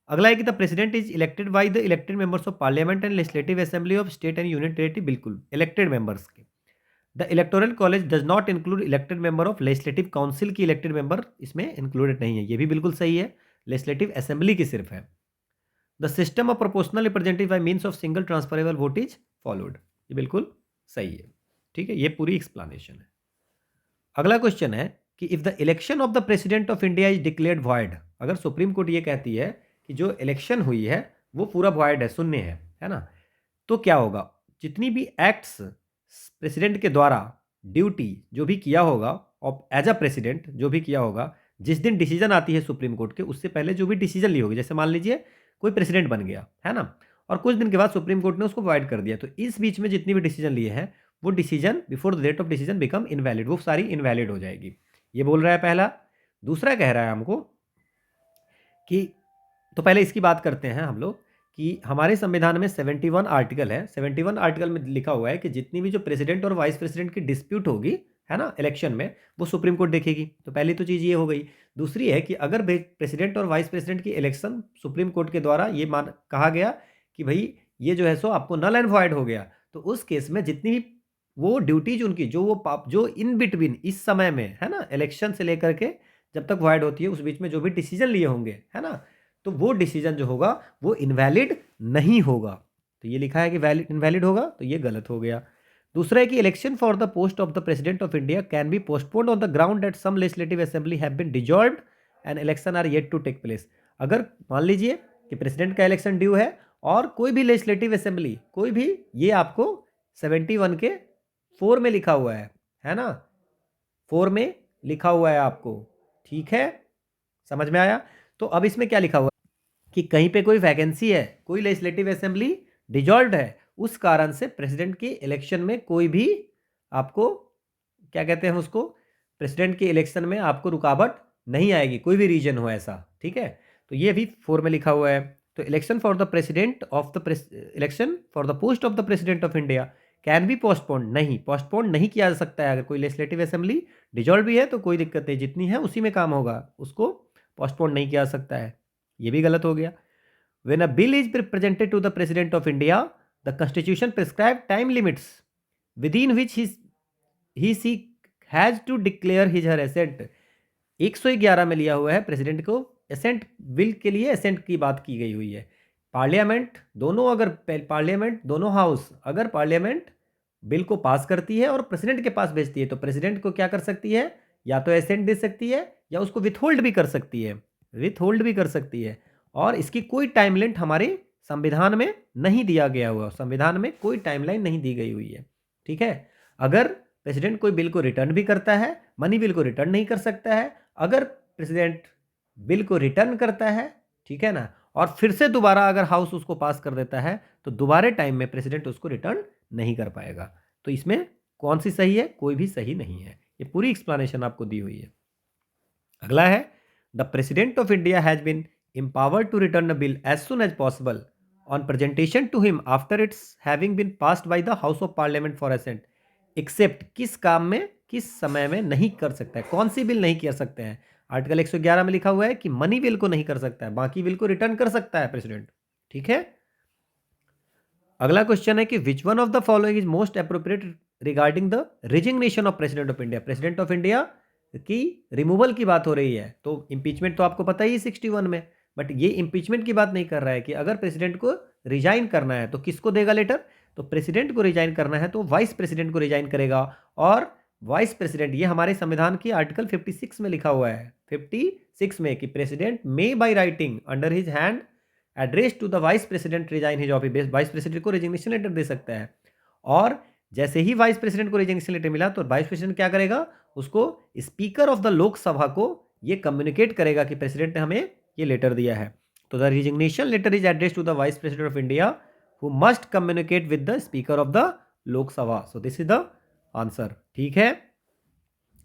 अगला है कि the president is elected by the elected members of parliament and legislative assembly of state and union territory, बिल्कुल इलेक्टेड मेंबर्स के। The electoral college does not include elected member of legislative council की elected member इसमें included नहीं है, ये भी बिल्कुल सही है, लेजिस्लेटिव असेंबली की सिर्फ है। The system of proportional representative bye means of single transferable vote is followed, ये बिल्कुल सही है। ठीक है, ये पूरी एक्सप्लेनेशन है। अगला क्वेश्चन है कि if the election of the president of India is declared void, अगर सुप्रीम कोर्ट ये कहती है कि जो इलेक्शन हुई है वो पूरा वॉइड है, शून्य है ना, तो क्या होगा, जितनी भी एक्ट्स प्रेसिडेंट के द्वारा ड्यूटी जो भी किया होगा, और एज अ प्रेसिडेंट जो भी किया होगा, जिस दिन डिसीजन आती है सुप्रीम कोर्ट के, उससे पहले जो भी डिसीजन ली होगी, जैसे मान लीजिए कोई प्रेसिडेंट बन गया, है ना, और कुछ दिन के बाद सुप्रीम कोर्ट ने उसको वॉइड कर दिया, तो इस बीच में जितनी भी डिसीजन लिए हैं, वो decision before the date of decision become invalid, वो सारी इनवैलिड हो जाएगी, ये बोल रहा है पहला। दूसरा कह रहा है हमको कि, तो पहले इसकी बात करते हैं हम लोग, कि हमारे संविधान में 71 आर्टिकल है, 71 आर्टिकल में लिखा हुआ है कि जितनी भी जो प्रेसिडेंट और वाइस प्रेसिडेंट की डिस्प्यूट होगी, है ना, इलेक्शन में, वो सुप्रीम कोर्ट देखेगी। तो पहली तो चीज़ ये हो गई। दूसरी है कि अगर प्रेसिडेंट और वाइस प्रेसिडेंट की इलेक्शन सुप्रीम कोर्ट के द्वारा ये कहा गया कि भाई ये जो है सो आपको नल एंड वॉइड हो गया, तो उस केस में जितनी भी वो ड्यूटीज उनकी जो इन बिटवीन इस समय में, है ना, इलेक्शन से लेकर के जब तक वॉइड होती है, उस बीच में जो भी डिसीजन लिए होंगे, है ना, तो वो डिसीजन जो होगा वो इनवैलिड नहीं होगा। तो ये लिखा है कि वैलिड इनवैलिड होगा, तो ये गलत हो गया। दूसरा है कि election for the post of the president of India can be postponed on the ground that some legislative assembly have been dissolved and election are yet to take place. अगर मान लीजिए कि प्रेसिडेंट का इलेक्शन ड्यू है और कोई भी legislative assembly, कोई भी, ये आपको 71 के 4 में लिखा हुआ है ना, 4 में लिखा हुआ है आपको, ठीक है, समझ में आया। तो अब इसमें क्या लिखा हुआ कि कहीं पे कोई वैकेंसी है, कोई लेजिस्लेटिव असेंबली डिजॉल्व्ड है, उस कारण से प्रेसिडेंट के इलेक्शन में कोई भी आपको क्या कहते हैं उसको, प्रेसिडेंट के इलेक्शन में आपको रुकावट नहीं आएगी, कोई भी रीजन हो ऐसा, ठीक है। तो ये भी 4 में लिखा हुआ है। तो election for the president of the election for the post of the president of India can be postpone, नहीं पोस्टपोन नहीं किया जा सकता है। अगर कोई लेजिस्लेटिव असेंबली डिजॉल्व भी है तो कोई दिक्कत नहीं, जितनी है उसी में काम होगा, उसको पोस्टपोन नहीं किया जा सकता है। ये भी गलत हो गया। When a bill is presented to the President of India, the Constitution prescribes time limits within which she has to declare his her assent. 111 में लिया हुआ है प्रेसिडेंट को असेंट, बिल के लिए असेंट की बात की गई हुई है। पार्लियामेंट दोनों, अगर पार्लियामेंट दोनों हाउस अगर पार्लियामेंट बिल को पास करती है और प्रेसिडेंट के पास भेजती है तो प्रेसिडेंट को क्या कर सकती है, या तो असेंट दे सकती है या उसको विथहोल्ड भी कर सकती है, विथहोल्ड भी कर सकती है। और इसकी कोई टाइमलाइन हमारे संविधान में नहीं दिया गया हुआ, संविधान में कोई टाइमलाइन नहीं दी गई हुई है, ठीक है। अगर प्रेसिडेंट कोई बिल को रिटर्न भी करता है, मनी बिल को रिटर्न नहीं कर सकता है। अगर प्रेसिडेंट बिल को रिटर्न करता है, ठीक है ना, और फिर से दोबारा अगर हाउस उसको पास कर देता है तो दोबारा टाइम में प्रेसिडेंट उसको रिटर्न नहीं कर पाएगा। तो इसमें कौन सी सही है, कोई भी सही नहीं है। ये पूरी एक्सप्लेनेशन आपको दी हुई है। अगला है the president of India has been empowered to return a bill as soon as possible on presentation to him after its having been passed by the House of Parliament for assent, except किस काम में किस समय में नहीं कर सकता है, कौन सी बिल नहीं कर सकते हैं। आर्टिकल 111 में लिखा हुआ है कि मनी बिल को नहीं कर सकता है, बाकी बिल को रिटर्न कर सकता है प्रेसिडेंट, ठीक है। अगला क्वेश्चन है कि which one of the following is most appropriate regarding the resignation of president of India. President of India की रिमूवल की बात हो रही है, तो इंपीचमेंट तो आपको पता ही 61 में, बट ये इंपीचमेंट की बात नहीं कर रहा है कि अगर प्रेसिडेंट को रिजाइन करना है तो किसको देगा लेटर, तो प्रेसिडेंट को रिजाइन करना है तो वाइस प्रेसिडेंट को रिजाइन करेगा। और वाइस प्रेसिडेंट, ये हमारे संविधान की आर्टिकल 56 में लिखा हुआ है, 56 में, कि president may by writing under his hand address to the vice president resign his office, vice president को रिजिग्नेशन लेटर दे सकता है। और जैसे ही वाइस प्रेसिडेंट को रिजिग्नेशन लेटर मिला तो वाइस प्रेसिडेंट क्या करेगा, उसको स्पीकर ऑफ द लोकसभा को ये कम्युनिकेट करेगा कि प्रेसिडेंट ने हमें ये लेटर दिया है। तो the resignation letter is address to the vice president of India who must communicate with the speaker of the Lok Sabha. So this is the answer, ठीक है।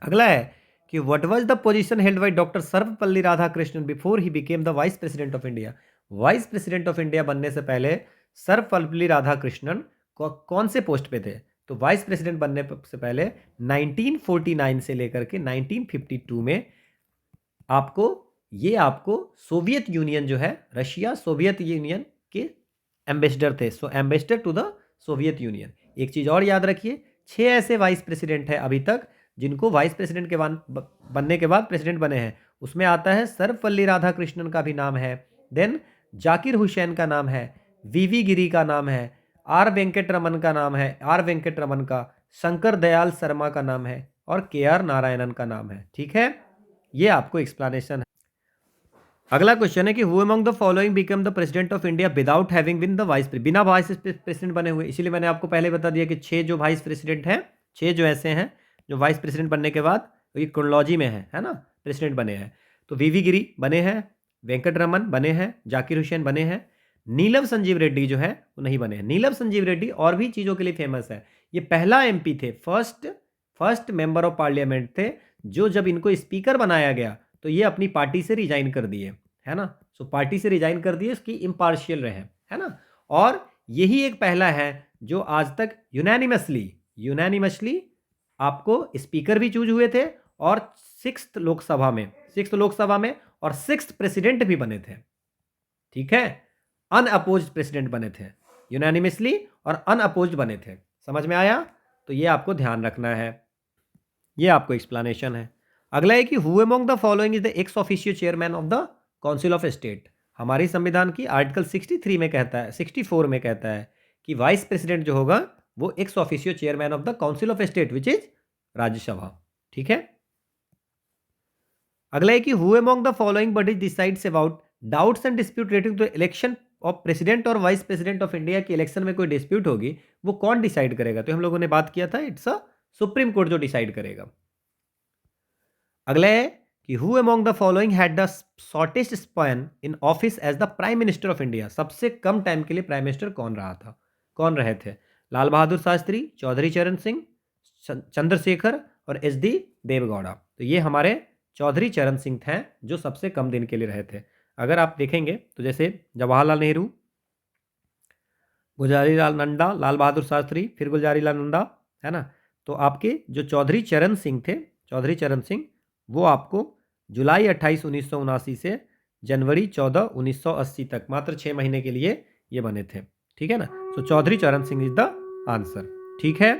अगला है कि what was the position held by doctor Sarvepalli Radhakrishnan before he became the vice president of India. Vice president of India बनने से पहले सर्वपल्ली राधाकृष्णन कौन से पोस्ट पे थे, तो वाइस प्रेसिडेंट बनने से पहले 1949 से लेकर के 1952 में आपको सोवियत यूनियन जो है, रशिया सोवियत यूनियन के एम्बेसडर थे। So ambassador to the Soviet Union. एक चीज़ और याद रखिए, 6 ऐसे वाइस प्रेसिडेंट हैं अभी तक जिनको वाइस प्रेसिडेंट के बनने के बाद प्रेसिडेंट बने हैं। उसमें आता है सर्वपल्ली राधाकृष्णन का भी नाम है, देन जाकिर हुसैन का नाम है, वीवी गिरी का नाम है, आर वेंकट रमन का नाम है, आर वेंकट रमन का, शंकर दयाल शर्मा का नाम है और के आर नारायणन का नाम है, ठीक है। ये आपको एक्सप्लेनेशन है। अगला क्वेश्चन है कि who among the following become the president of India without having been the vice, बिना वाइस प्रेसिडेंट बने हुए। इसीलिए मैंने आपको पहले बता दिया कि 6 जो वाइस प्रेसिडेंट हैं, 6 जो ऐसे हैं जो वाइस प्रेसिडेंट बनने के बाद ये क्रोनोलॉजी में है ना, प्रेसिडेंट बने हैं। तो वीवी गिरी बने हैं, वेंकट रमन बने हैं, जाकिर हुसैन बने हैं, नीलम संजीव रेड्डी जो है वो नहीं बने हैं। नीलम संजीव रेड्डी और भी चीज़ों के लिए फेमस है। ये पहला एमपी थे, फर्स्ट मेंबर ऑफ पार्लियामेंट थे जो जब इनको स्पीकर बनाया गया तो ये अपनी पार्टी से रिजाइन कर दिए, है ना। सो पार्टी से रिजाइन कर दिए, उसकी इम्पार्शियल रहे, है ना। और यही एक पहला है जो आज तक यूनानिमसली आपको स्पीकर भी चूज हुए थे और 6th लोकसभा में और 6th प्रेसिडेंट भी बने थे, ठीक है। अनअपोज्ड प्रेसिडेंट बने थे, यूनानिमसली और अनअपोज्ड बने थे। समझ में आया? तो ये आपको ध्यान रखना है, ये आपको एक्सप्लेनेशन है। अगला है कि who among the following is the ex officio chairman of the council of state. हमारी संविधान की आर्टिकल 63 में कहता है, 64 में कहता है कि वाइस प्रेसिडेंट जो होगा वो ex officio chairman of the council of state which is Rajya Sabha, ठीक है। अगला है कि who among the following bodies decides about doubts and dispute relating to election of president और वाइस प्रेसिडेंट ऑफ इंडिया की इलेक्शन में कोई डिस्प्यूट होगी वो कौन डिसाइड करेगा, तो हम लोगों ने बात किया था, इट्स अ सुप्रीम कोर्ट जो डिसाइड करेगा। अगला है कि who among the following had the shortest span in office as the prime minister of India. सबसे कम टाइम के लिए प्राइम मिनिस्टर कौन रहा था, कौन रहे थे? लाल बहादुर शास्त्री, चौधरी चरण सिंह, चंद्रशेखर और एच.डी. देवगौड़ा। तो ये हमारे चौधरी चरण सिंह थे जो सबसे कम दिन के लिए रहे थे। अगर आप देखेंगे तो जैसे जवाहरलाल नेहरू, गुलजारीलाल नंदा, लाल बहादुर शास्त्री, फिर गुलजारीलाल नंदा, है ना? तो आपके जो चौधरी चरण सिंह थे, चौधरी चरण सिंह, वो आपको जुलाई 28, 1979 से जनवरी 14, 1980 तक मात्र 6 महीने के लिए ये बने थे। ठीक है ना? सो चौधरी चरण सिंह इज द आंसर। ठीक है।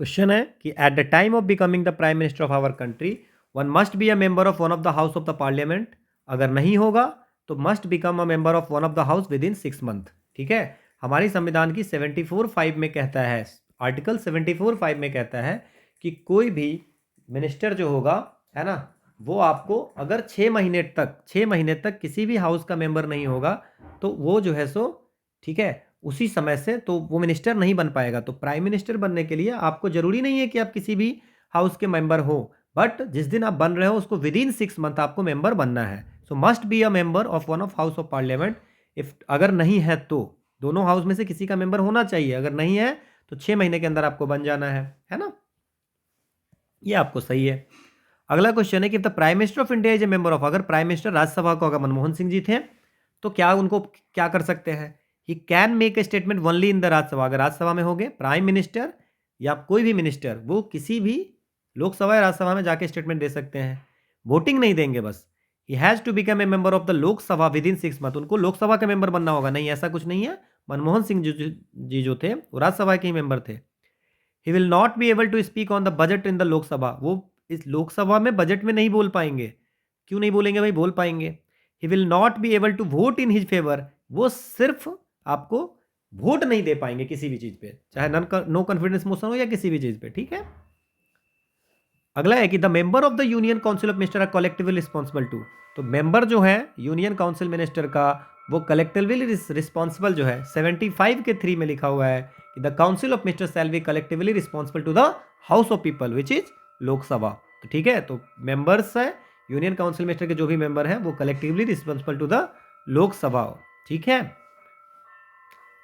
क्वेश्चन है कि at the time of becoming the prime minister of our country one must be a member of one of the house of the parliament. अगर नहीं होगा तो must become a member of one of the house within 6 month. ठीक है। हमारी संविधान की 74(5) में कहता है, आर्टिकल 74(5) में कहता है कि कोई भी मिनिस्टर जो होगा, है ना, वो आपको अगर 6 महीने तक किसी भी हाउस का मेंबर नहीं होगा तो वो जो है सो, ठीक है, उसी समय से तो वो मिनिस्टर नहीं बन पाएगा। तो प्राइम मिनिस्टर बनने के लिए आपको जरूरी नहीं है कि आप किसी भी हाउस के मेंबर हो, बट जिस दिन आप बन रहे हो उसको विद इन 6 मंथ आपको मेंबर बनना है। सो must be a member of one of house of parliament. If अगर नहीं है तो दोनों हाउस में से किसी का मेंबर होना चाहिए, अगर नहीं है तो 6 महीने के अंदर आपको बन जाना है ना? ये आपको सही है। अगला क्वेश्चन है कि the prime minister of India is a member of, अगर प्राइम मिनिस्टर राज्यसभा को अगर मनमोहन सिंह जी थे तो क्या उनको क्या कर सकते हैं? He can make a statement only in the Rajya Sabha. अगर राज्यसभा में हो गए प्राइम मिनिस्टर या कोई भी मिनिस्टर, वो किसी भी लोकसभा या राज्यसभा में जाके स्टेटमेंट दे सकते हैं, वोटिंग नहीं देंगे बस। He has to become a member of the Lok Sabha within 6 month. उनको लोकसभा के मेंबर बनना होगा, नहीं ऐसा कुछ नहीं है। मनमोहन सिंह जी जो थे वो राज्यसभा के ही मेंबर थे। He will not be able to speak on the budget in the Lok Sabha. वो इस लोकसभा में बजट में नहीं बोल पाएंगे। क्यों नहीं बोलेंगे भाई? बोल पाएंगे। He will not be able to vote in his favour. वो सिर्फ आपको वोट नहीं दे पाएंगे किसी भी चीज पे, चाहे नो कॉन्फिडेंस मोशन हो या किसी भी चीज पे। ठीक है। अगला है कि the member of the union council of minister are collectively responsible to. तो मेंबर जो है यूनियन काउंसिल मिनिस्टर का, वो कलेक्टिवली रिस्पॉन्सिबल जो है 75 के 3 में लिखा हुआ है कि the council of minister shall be collectively responsible to the house of people which is Lok Sabha. तो ठीक है, तो मेंबर्स है यूनियन काउंसिल मिनिस्टर के जो भी मेंबर हैं वो collectively responsible to the Lok Sabha. ठीक है।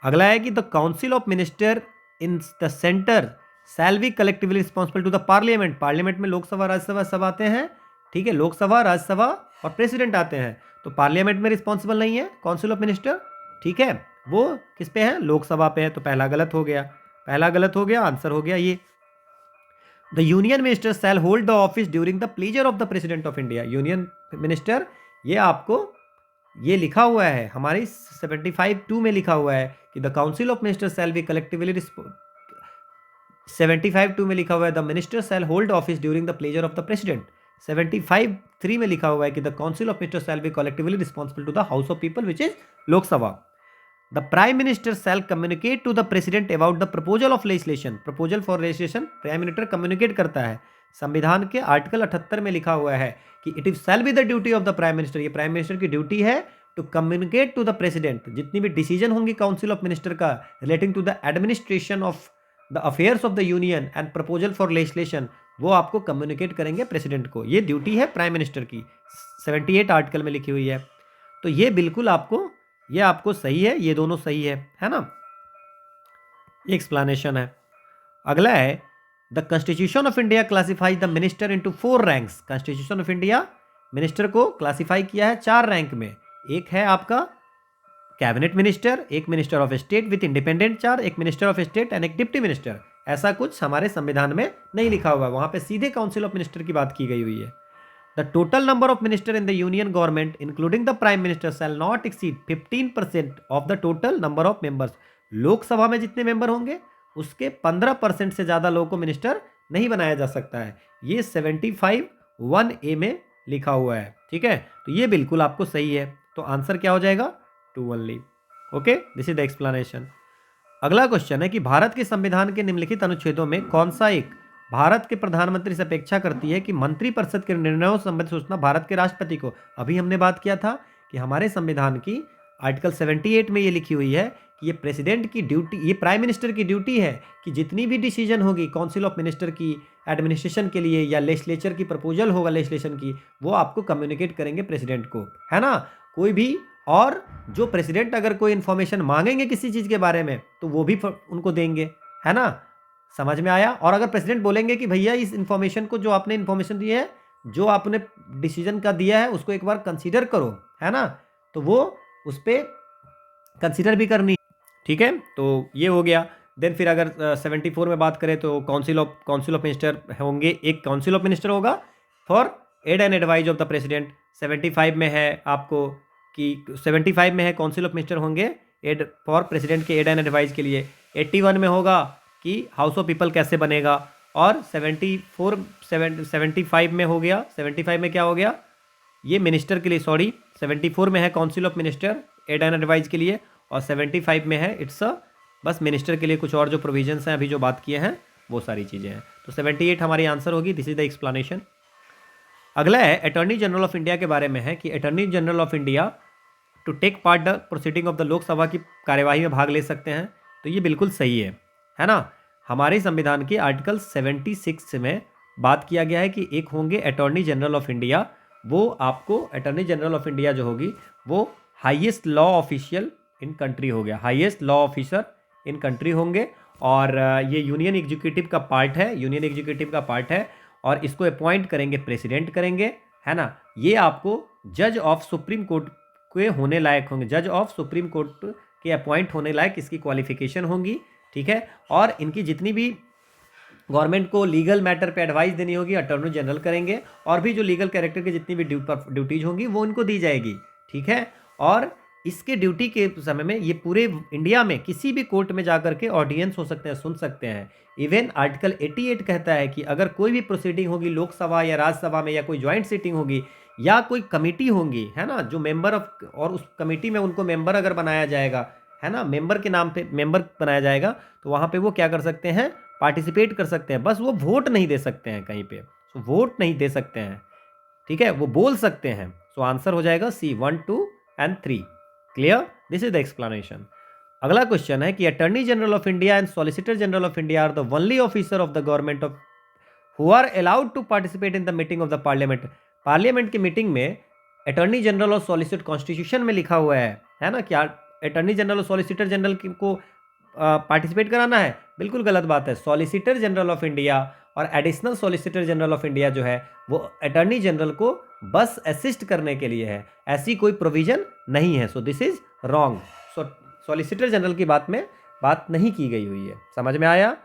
अगला है कि the council of minister in the centre shall be collectively responsible to the parliament. Parliament में लोकसभा राज्यसभा सब आते हैं। ठीक है, लोकसभा राज्यसभा और प्रेसिडेंट आते हैं। तो पार्लियामेंट में रिस्पॉन्सिबल नहीं है काउंसिल ऑफ मिनिस्टर। ठीक है, वो किस पे है? लोकसभा पे है। तो पहला गलत हो गया, आंसर हो गया ये। The union minister shall hold the office during the pleasure of the president of India. Union minister, ये आपको ये लिखा हुआ है हमारी 75(2) में लिखा हुआ है कि the council of minister shall be collectively 75(2) में लिखा हुआ है the minister shall hold office during the pleasure of the president. 75(3) में लिखा हुआ है कि the council of minister shall be collectively responsible to the house of people which is Lok Sabha. The prime minister shall communicate to the president about the proposal of legislation. Proposal for legislation prime minister communicate करता है। संविधान के article 78 में लिखा हुआ है कि it is shall be the duty of the prime minister. ये प्राइम मिनिस्टर की ड्यूटी है to communicate to the president. जितनी भी डिसीजन होंगी काउंसिल ऑफ मिनिस्टर का relating to the administration of the affairs of the union and proposal for legislation, वो आपको communicate करेंगे प्रेसिडेंट को। ये ड्यूटी है प्राइम मिनिस्टर की, 78 आर्टिकल में लिखी हुई है। तो ये बिल्कुल आपको सही है, ये दोनों सही है ना? ये एक्सप्लेनेशन है। अगला है the constitution of India classifies the minister into 4 ranks. Constitution of India minister को क्लासिफाई किया है 4 रैंक में। एक है आपका कैबिनेट मिनिस्टर, एक minister of state with independent charge, एक मिनिस्टर ऑफ स्टेट एंड एक डिप्टी मिनिस्टर। ऐसा कुछ हमारे संविधान में नहीं लिखा हुआ है, वहां पे सीधे काउंसिल ऑफ मिनिस्टर की बात की गई हुई है। The total number of minister in the union government, including the prime minister, shall not exceed 15% of the total number of members. Lok Sabha में जितने मेंबर होंगे उसके 15% से ज्यादा लोगों को मिनिस्टर नहीं बनाया जा सकता है। ये 75(1)(a) में लिखा हुआ है। ठीक है, तो ये बिल्कुल आपको सही है। तो आंसर क्या हो जाएगा? 2 only. Okay, this is the explanation. अगला क्वेश्चन है कि भारत के संविधान के निम्नलिखित अनुच्छेदों में कौन सा एक भारत के प्रधानमंत्री से अपेक्षा करती है कि मंत्रिपरिषद के निर्णयों से संबंधित सूचना भारत के राष्ट्रपति को। अभी हमने बात किया था कि हमारे संविधान की आर्टिकल 78 में ये लिखी हुई है कि ये प्रेसिडेंट की ड्यूटी, ये प्राइम मिनिस्टर की ड्यूटी है कि जितनी भी डिसीजन होगी काउंसिल ऑफ मिनिस्टर की एडमिनिस्ट्रेशन के लिए या लेजिस्लेचर की प्रपोजल होगा लेजिस्लेशन की, वो आपको कम्युनिकेट करेंगे प्रेसिडेंट को, है ना? कोई भी और जो प्रेसिडेंट अगर कोई इन्फॉर्मेशन मांगेंगे किसी चीज़ के बारे में तो वो भी उनको देंगे, है ना। समझ में आया। और अगर प्रेसिडेंट बोलेंगे कि भैया इस इन्फॉर्मेशन को, जो आपने इन्फॉर्मेशन दी है, जो आपने डिसीजन का दिया है, उसको एक बार कंसीडर करो, है ना, तो वो उस पर कंसीडर भी करनी। ठीक है, तो ये हो गया। देन फिर अगर 74 में बात करें तो काउंसिल ऑफ मिनिस्टर होंगे, एक काउंसिल ऑफ मिनिस्टर होगा for aid and advise of the president. 75 में है आपको कि 75 में है काउंसिल ऑफ मिनिस्टर होंगे एड फॉर प्रेसिडेंट के एड एंड एडवाइज के लिए। 81 में होगा कि हाउस ऑफ पीपल कैसे बनेगा। और 75 में हो गया, 75 में क्या हो गया, ये मिनिस्टर के लिए, सॉरी 74 में है council of minister aid and advise के लिए, और 75 में है इट्स बस मिनिस्टर के लिए कुछ और जो प्रोविजंस हैं अभी जो बात किए हैं वो सारी चीज़ें हैं। तो 78 हमारी आंसर होगी। This is the explanation. अगला है अटॉर्नी जनरल ऑफ इंडिया के बारे में है कि attorney general of India to take part the proceeding of the Lok Sabha की कार्यवाही में भाग ले सकते हैं। तो ये बिल्कुल सही है ना। हमारे संविधान के आर्टिकल 76 में बात किया गया है कि एक होंगे अटॉर्नी जनरल ऑफ इंडिया। वो आपको अटॉर्नी जनरल ऑफ इंडिया जो होगी वो highest law official in country हो गया, highest law officer in country होंगे। और ये यूनियन एग्जीक्यूटिव का पार्ट है, यूनियन एग्जीक्यूटिव का पार्ट है, और इसको अपॉइंट करेंगे प्रेसिडेंट करेंगे, है ना। ये आपको जज ऑफ सुप्रीम कोर्ट के होने लायक होंगे, जज ऑफ सुप्रीम कोर्ट के अपॉइंट होने लायक इसकी क्वालिफिकेशन होंगी। ठीक है, और इनकी जितनी भी गवर्नमेंट को लीगल मैटर पे एडवाइस देनी होगी अटॉर्नी जनरल करेंगे, और भी जो लीगल कैरेक्टर की जितनी भी ड्यूटीज होंगी वो इनको दी जाएगी। ठीक है, और इसके ड्यूटी के समय में ये पूरे इंडिया में किसी भी कोर्ट में जाकर के ऑडियंस हो सकते हैं, सुन सकते हैं। इवन आर्टिकल 88 कहता है कि अगर कोई भी प्रोसीडिंग होगी लोकसभा या राज्यसभा में, या कोई ज्वाइंट सिटिंग होगी, या कोई कमेटी होंगी, है ना, जो मेंबर ऑफ, और उस कमेटी में उनको मेंबर अगर बनाया जाएगा, है ना, मेंबर के नाम पे मेंबर बनाया जाएगा, तो वहाँ पे वो क्या कर सकते हैं, पार्टिसिपेट कर सकते हैं। बस वो वोट नहीं दे सकते हैं कहीं पे, सो वोट नहीं दे सकते हैं। ठीक है, वो बोल सकते हैं। सो आंसर हो जाएगा C 1, 2 and 3। Clear, this is the explanation. अगला क्वेश्चन है कि attorney general of India and solicitor general of India are the only officer of the government of who are allowed to participate in the meeting of the parliament. Parliament की meeting में attorney general और solicitor, constitution में लिखा हुआ है ना, क्या attorney general और सॉलिसिटर जनरल को पार्टिसिपेट कराना है? बिल्कुल गलत बात है। सॉलिसिटर जनरल ऑफ इंडिया और additional solicitor general of India जो है वो अटॉर्नी जनरल को बस असिस्ट करने के लिए है, ऐसी कोई प्रोविजन नहीं है। सो this is wrong. So solicitor general की बात नहीं की गई हुई है। समझ में आया?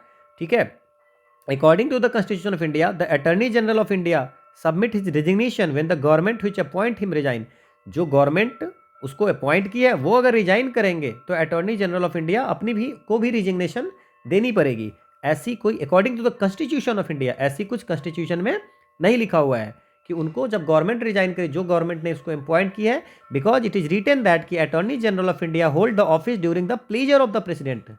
ठीक है। According to the constitution of India, the attorney general of India submit his resignation when the government which appoint him resign. जो गवर्नमेंट उसको अपॉइंट किया है वो अगर रिजाइन करेंगे तो अटॉर्नी जनरल ऑफ इंडिया अपनी भी रिजिग्नेशन देनी पड़ेगी। ऐसी कोई, according to the constitution of India, ऐसी कुछ कॉन्स्टिट्यूशन में नहीं लिखा हुआ है कि उनको जब गवर्नमेंट रिजाइन करे, जो गवर्नमेंट ने उसको अपॉइंट किया है, because it is written that कि attorney general of India hold the office during the pleasure of the president.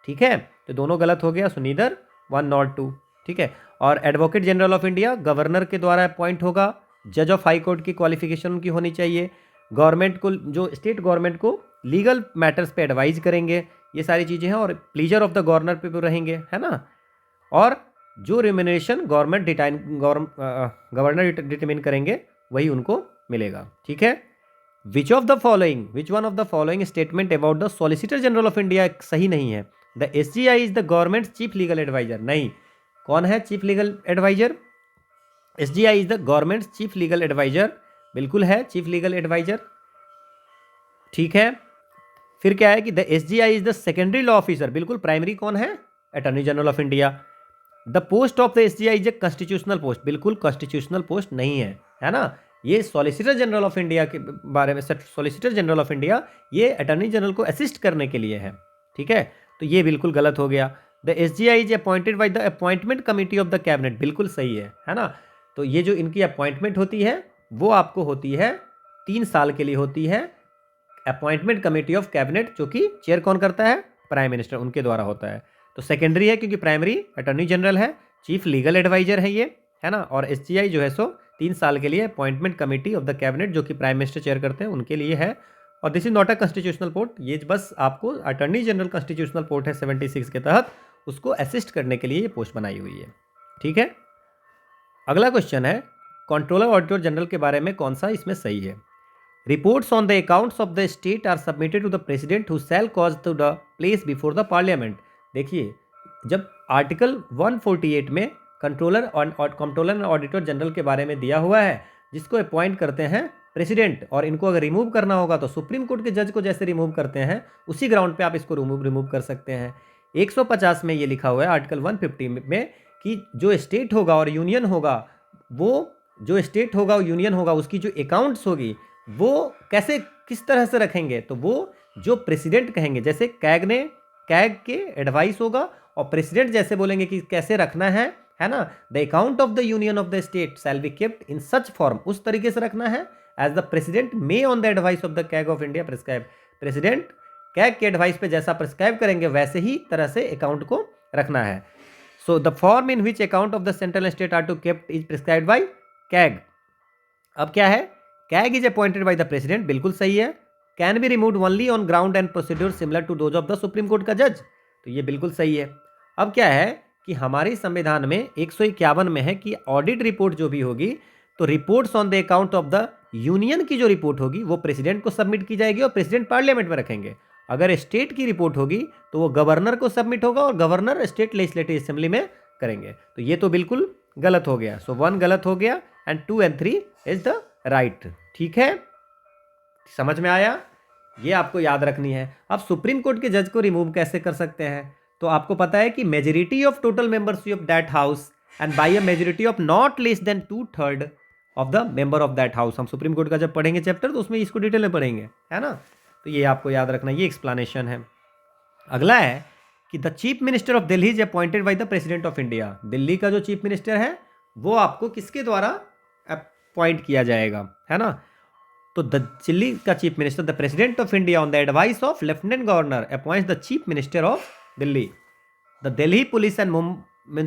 ठीक है, तो दोनों गलत हो गया। So neither 1 not 2। ठीक है, और advocate general of India governor के द्वारा अपॉइंट होगा। जज ऑफ हाई कोर्ट की क्वालिफिकेशन उनकी होनी चाहिए। गवर्नमेंट को, जो स्टेट गवर्नमेंट को लीगल मैटर्स पे एडवाइज करेंगे, ये सारी चीज़ें हैं, और प्लीजर ऑफ द गवर्नर पे भी रहेंगे, है ना। और जो रिम्यूनरेशन गवर्नर डिटरमिन करेंगे वही उनको मिलेगा। ठीक है। Which one of the following statement about the solicitor general of India सही नहीं है? The SGI is the government chief legal adviser. नहीं। कौन है chief legal adviser? SGI is the government chief legal adviser. बिल्कुल है चीफ लीगल एडवाइजर। ठीक है। फिर क्या है कि the SGI is the secondary law officer. बिल्कुल। प्राइमरी कौन है? Attorney general of India. The post of the SGI is a constitutional post. बिल्कुल कॉन्स्टिट्यूशनल पोस्ट नहीं है ना। ये सॉलिसिटर जनरल ऑफ इंडिया के बारे में, सॉलिसिटर जनरल ऑफ इंडिया ये अटॉर्नी जनरल को असिस्ट करने के लिए है। ठीक है, तो ये बिल्कुल गलत हो गया। The SGI is appointed by the appointment committee of the cabinet. बिल्कुल सही है ना। तो ये जो इनकी अपॉइंटमेंट होती है वो आपको होती है 3 साल के लिए होती है, अपॉइंटमेंट कमेटी ऑफ कैबिनेट, जो कि चेयर कौन करता है? प्राइम मिनिस्टर, उनके द्वारा होता है। तो सेकेंडरी है क्योंकि प्राइमरी अटॉर्नी जनरल है, चीफ लीगल एडवाइजर है ये, है ना। और SGI जो है सो 3 साल के लिए appointment committee of the cabinet, जो कि प्राइम मिनिस्टर चेयर करते हैं, उनके लिए है। और this is not a constitutional post. ये बस आपको अटॉर्नी जनरल कॉन्स्टिट्यूशनल पोस्ट है 76 के तहत, उसको असिस्ट करने के लिए ये पोस्ट बनाई हुई है। ठीक है। अगला क्वेश्चन है कंट्रोलर ऑडिटर जनरल के बारे में कौन सा इसमें सही है? Reports on the accounts of the state are submitted to the president who shall cause to the place before the parliament. देखिए, जब आर्टिकल 148 में कंट्रोलर एंड ऑडिटर जनरल के बारे में दिया हुआ है, जिसको अपॉइंट करते हैं प्रेसिडेंट, और इनको अगर रिमूव करना होगा तो सुप्रीम कोर्ट के जज को जैसे रिमूव करते हैं उसी ग्राउंड पे आप इसको रिमूव कर सकते हैं। 150 में ये लिखा हुआ है आर्टिकल 150 में कि जो स्टेट होगा और यूनियन होगा, वो जो स्टेट होगा और यूनियन होगा उसकी जो अकाउंट्स होगी वो कैसे किस तरह से रखेंगे, तो वो जो प्रेसिडेंट कहेंगे, जैसे कैग के एडवाइस होगा और प्रेसिडेंट जैसे बोलेंगे कि कैसे रखना है ना, the account of the union of the state shall be kept in such form, उस तरीके से रखना है as the president may on the advice of the CAG of India prescribe. President CAG के एडवाइस पे जैसा प्रिस्क्राइब करेंगे वैसे ही तरह से अकाउंट को रखना है। So the form in which account of the central and state are to kept is prescribed by CAG. अब क्या है, CAG is appointed by the president, बिल्कुल सही है। Can be removed only on ground and procedure similar to those of the supreme court का जज, तो ये बिल्कुल सही है। अब क्या है कि हमारे संविधान में 151 में है कि ऑडिट रिपोर्ट जो भी होगी तो reports on the account of the union की जो रिपोर्ट होगी वो प्रेसिडेंट को सबमिट की जाएगी और प्रेसिडेंट पार्लियामेंट में रखेंगे। अगर स्टेट की रिपोर्ट होगी तो वो गवर्नर को सबमिट होगा और गवर्नर स्टेट लेजिस्लेटिव असेंबली में करेंगे। तो ये तो बिल्कुल गलत हो गया। सो 1 गलत हो गया and 2 and 3 is the right. ठीक है, समझ में आया, ये आपको याद रखनी है। अब सुप्रीम कोर्ट के जज को रिमूव कैसे कर सकते हैं, तो आपको पता है कि majority of total members of that house and by a majority of not less than 2/3 of the member of that house. हम सुप्रीम कोर्ट का जब पढ़ेंगे चैप्टर तो उसमें इसको डिटेल में पढ़ेंगे, है ना, तो ये आपको याद रखना, ये एक्सप्लेनेशन है। अगला है कि the chief minister of Delhi is appointed by the president of India. Delhi का जो चीफ मिनिस्टर है वो आपको किसके द्वारा अपॉइंट किया जाएगा, है ना, तो द दिल्ली का chief minister the president of India on the advice of lieutenant governor appoints the chief minister of Delhi. The Delhi police and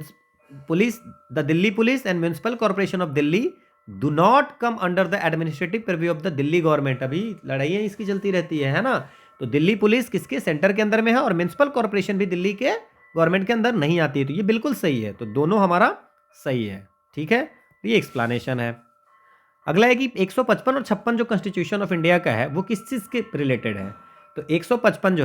Delhi police and municipal corporation of Delhi do not come under the administrative preview of the Delhi government. अभी लड़ाइयाँ इसकी चलती रहती है ना, तो Delhi police किसके centre के अंदर में है और म्युनिसिपल कॉर्पोरेशन भी दिल्ली के गवर्नमेंट के अंदर नहीं आती है, तो ये बिल्कुल सही है। तो दोनों हमारा सही है, ठीक है, तो ये एक्सप्लेनेशन है। अगला है कि 155 और 56 जो कॉन्स्टिट्यूशन ऑफ इंडिया का है वो किस चीज़ के रिलेटेड है, तो 155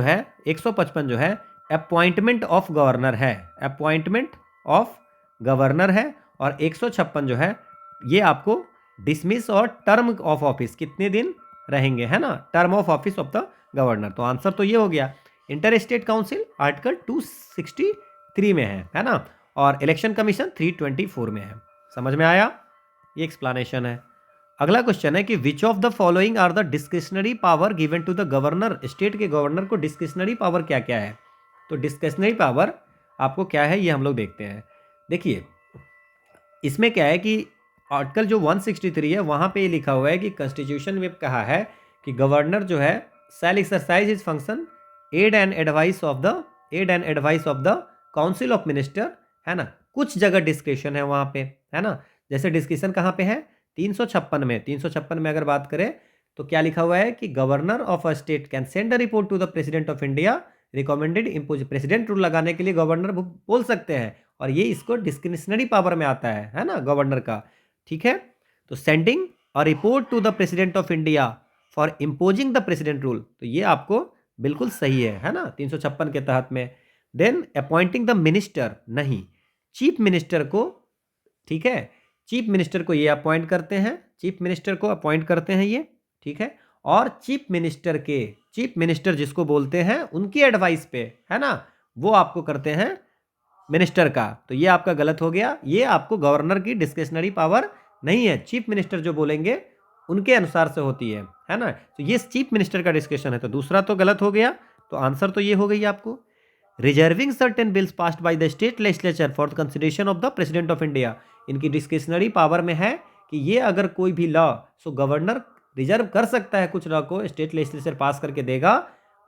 जो है अपॉइंटमेंट ऑफ गवर्नर है, अपॉइंटमेंट ऑफ गवर्नर है, और 156 जो है ये आपको डिसमिस और टर्म ऑफ ऑफिस कितने दिन रहेंगे, है ना, term of office of the governor. तो आंसर तो ये हो गया। इंटर स्टेट काउंसिल आर्टिकल 263 में है ना, और इलेक्शन कमीशन 324 में है। समझ में आया, ये एक्सप्लेनेशन है। अगला क्वेश्चन है कि which of the following are the discretionary power given to the governor. State के गवर्नर को डिस्क्रिशनरी पावर क्या क्या है, तो डिस्क्रिशनरी पावर आपको क्या है ये हम लोग देखते हैं। देखिए इसमें क्या है कि आर्टिकल जो 163 है वहाँ पे लिखा हुआ है कि कॉन्स्टिट्यूशन में कहा है कि गवर्नर जो है shall exercise his function aid and advice of the council of minister, है ना। कुछ जगह डिस्क्रिशन है वहाँ पे, है ना, जैसे डिस्क्रिशन कहाँ पे है 356 में अगर बात करें तो क्या लिखा हुआ है कि governor of a state can send a report to the president of India recommended impose. President rule लगाने के लिए गवर्नर बोल सकते हैं, और ये इसको डिस्क्रिशनरी पावर में आता है ना गवर्नर का, ठीक है। तो sending a report to the president of India for imposing the president rule, तो ये आपको बिल्कुल सही है ना 356 के तहत में। देन अपॉइंटिंग द मिनिस्टर, नहीं, चीफ मिनिस्टर को, ठीक है, चीफ मिनिस्टर को ये अपॉइंट करते हैं, चीफ मिनिस्टर को अपॉइंट करते हैं ये, ठीक है, और चीफ मिनिस्टर जिसको बोलते हैं उनकी एडवाइस पे, है ना, वो आपको करते हैं मिनिस्टर का। तो ये आपका गलत हो गया, ये आपको गवर्नर की डिस्क्रिशनरी पावर नहीं है, चीफ मिनिस्टर जो बोलेंगे उनके अनुसार से होती है ना, तो ये चीफ मिनिस्टर का डिस्क्रिशन है। तो दूसरा तो गलत हो गया, तो आंसर तो ये हो गई आपको। Reserving certain bills passed by the state legislature for the consideration of the president of India, इनकी डिस्क्रिशनरी पावर में है कि ये अगर कोई भी लॉ, सो गवर्नर रिजर्व कर सकता है कुछ लॉ को, स्टेट लेजिस्लेचर पास करके देगा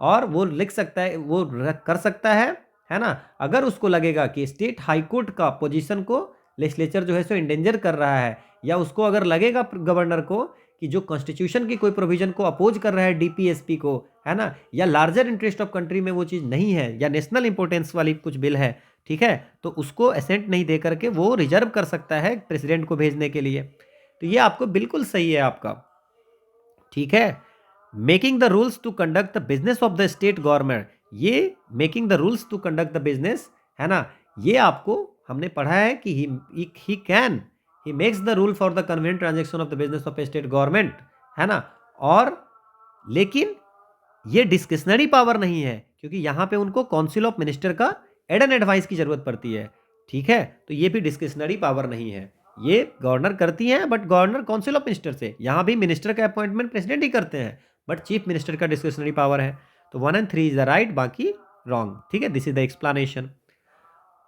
और वो लिख सकता है, वो कर सकता है ना, अगर उसको लगेगा कि स्टेट हाई कोर्ट का पोजीशन को लेजिस्लेचर जो है सो इंडेंजर कर रहा है, या उसको अगर लगेगा गवर्नर को कि जो कॉन्स्टिट्यूशन की कोई प्रोविजन को अपोज कर रहा है डीपीएसपी को, है ना, या लार्जर इंटरेस्ट ऑफ कंट्री में वो चीज़ नहीं है, या नेशनल इंपॉर्टेंस वाली कुछ बिल है, ठीक है, तो उसको असेंट नहीं दे करके वो रिजर्व कर सकता है प्रेसिडेंट को भेजने के लिए। तो ये आपको बिल्कुल सही है आपका। ठीक है। Making the rules to conduct the business of the state government, ये making the rules to conduct the business है ना, ये आपको हमने पढ़ा है कि he makes the rule for the convenient transaction of the business of a state government, है ना। और लेकिन ये डिस्क्रिशनरी पावर नहीं है, क्योंकि यहां पे उनको काउंसिल ऑफ मिनिस्टर का एड एंड एडवाइस की जरूरत पड़ती है, ठीक है। तो ये भी डिस्क्रिशनरी पावर नहीं है, ये गवर्नर करती हैं, but governor council of minister से, यहां भी मिनिस्टर का अपॉइंटमेंट प्रेसिडेंट ही करते हैं, बट चीफ मिनिस्टर का डिस्क्रिशनरी पावर है। तो 1 and 3 इज द राइट, बाकी रॉन्ग, ठीक है। This is the explanation.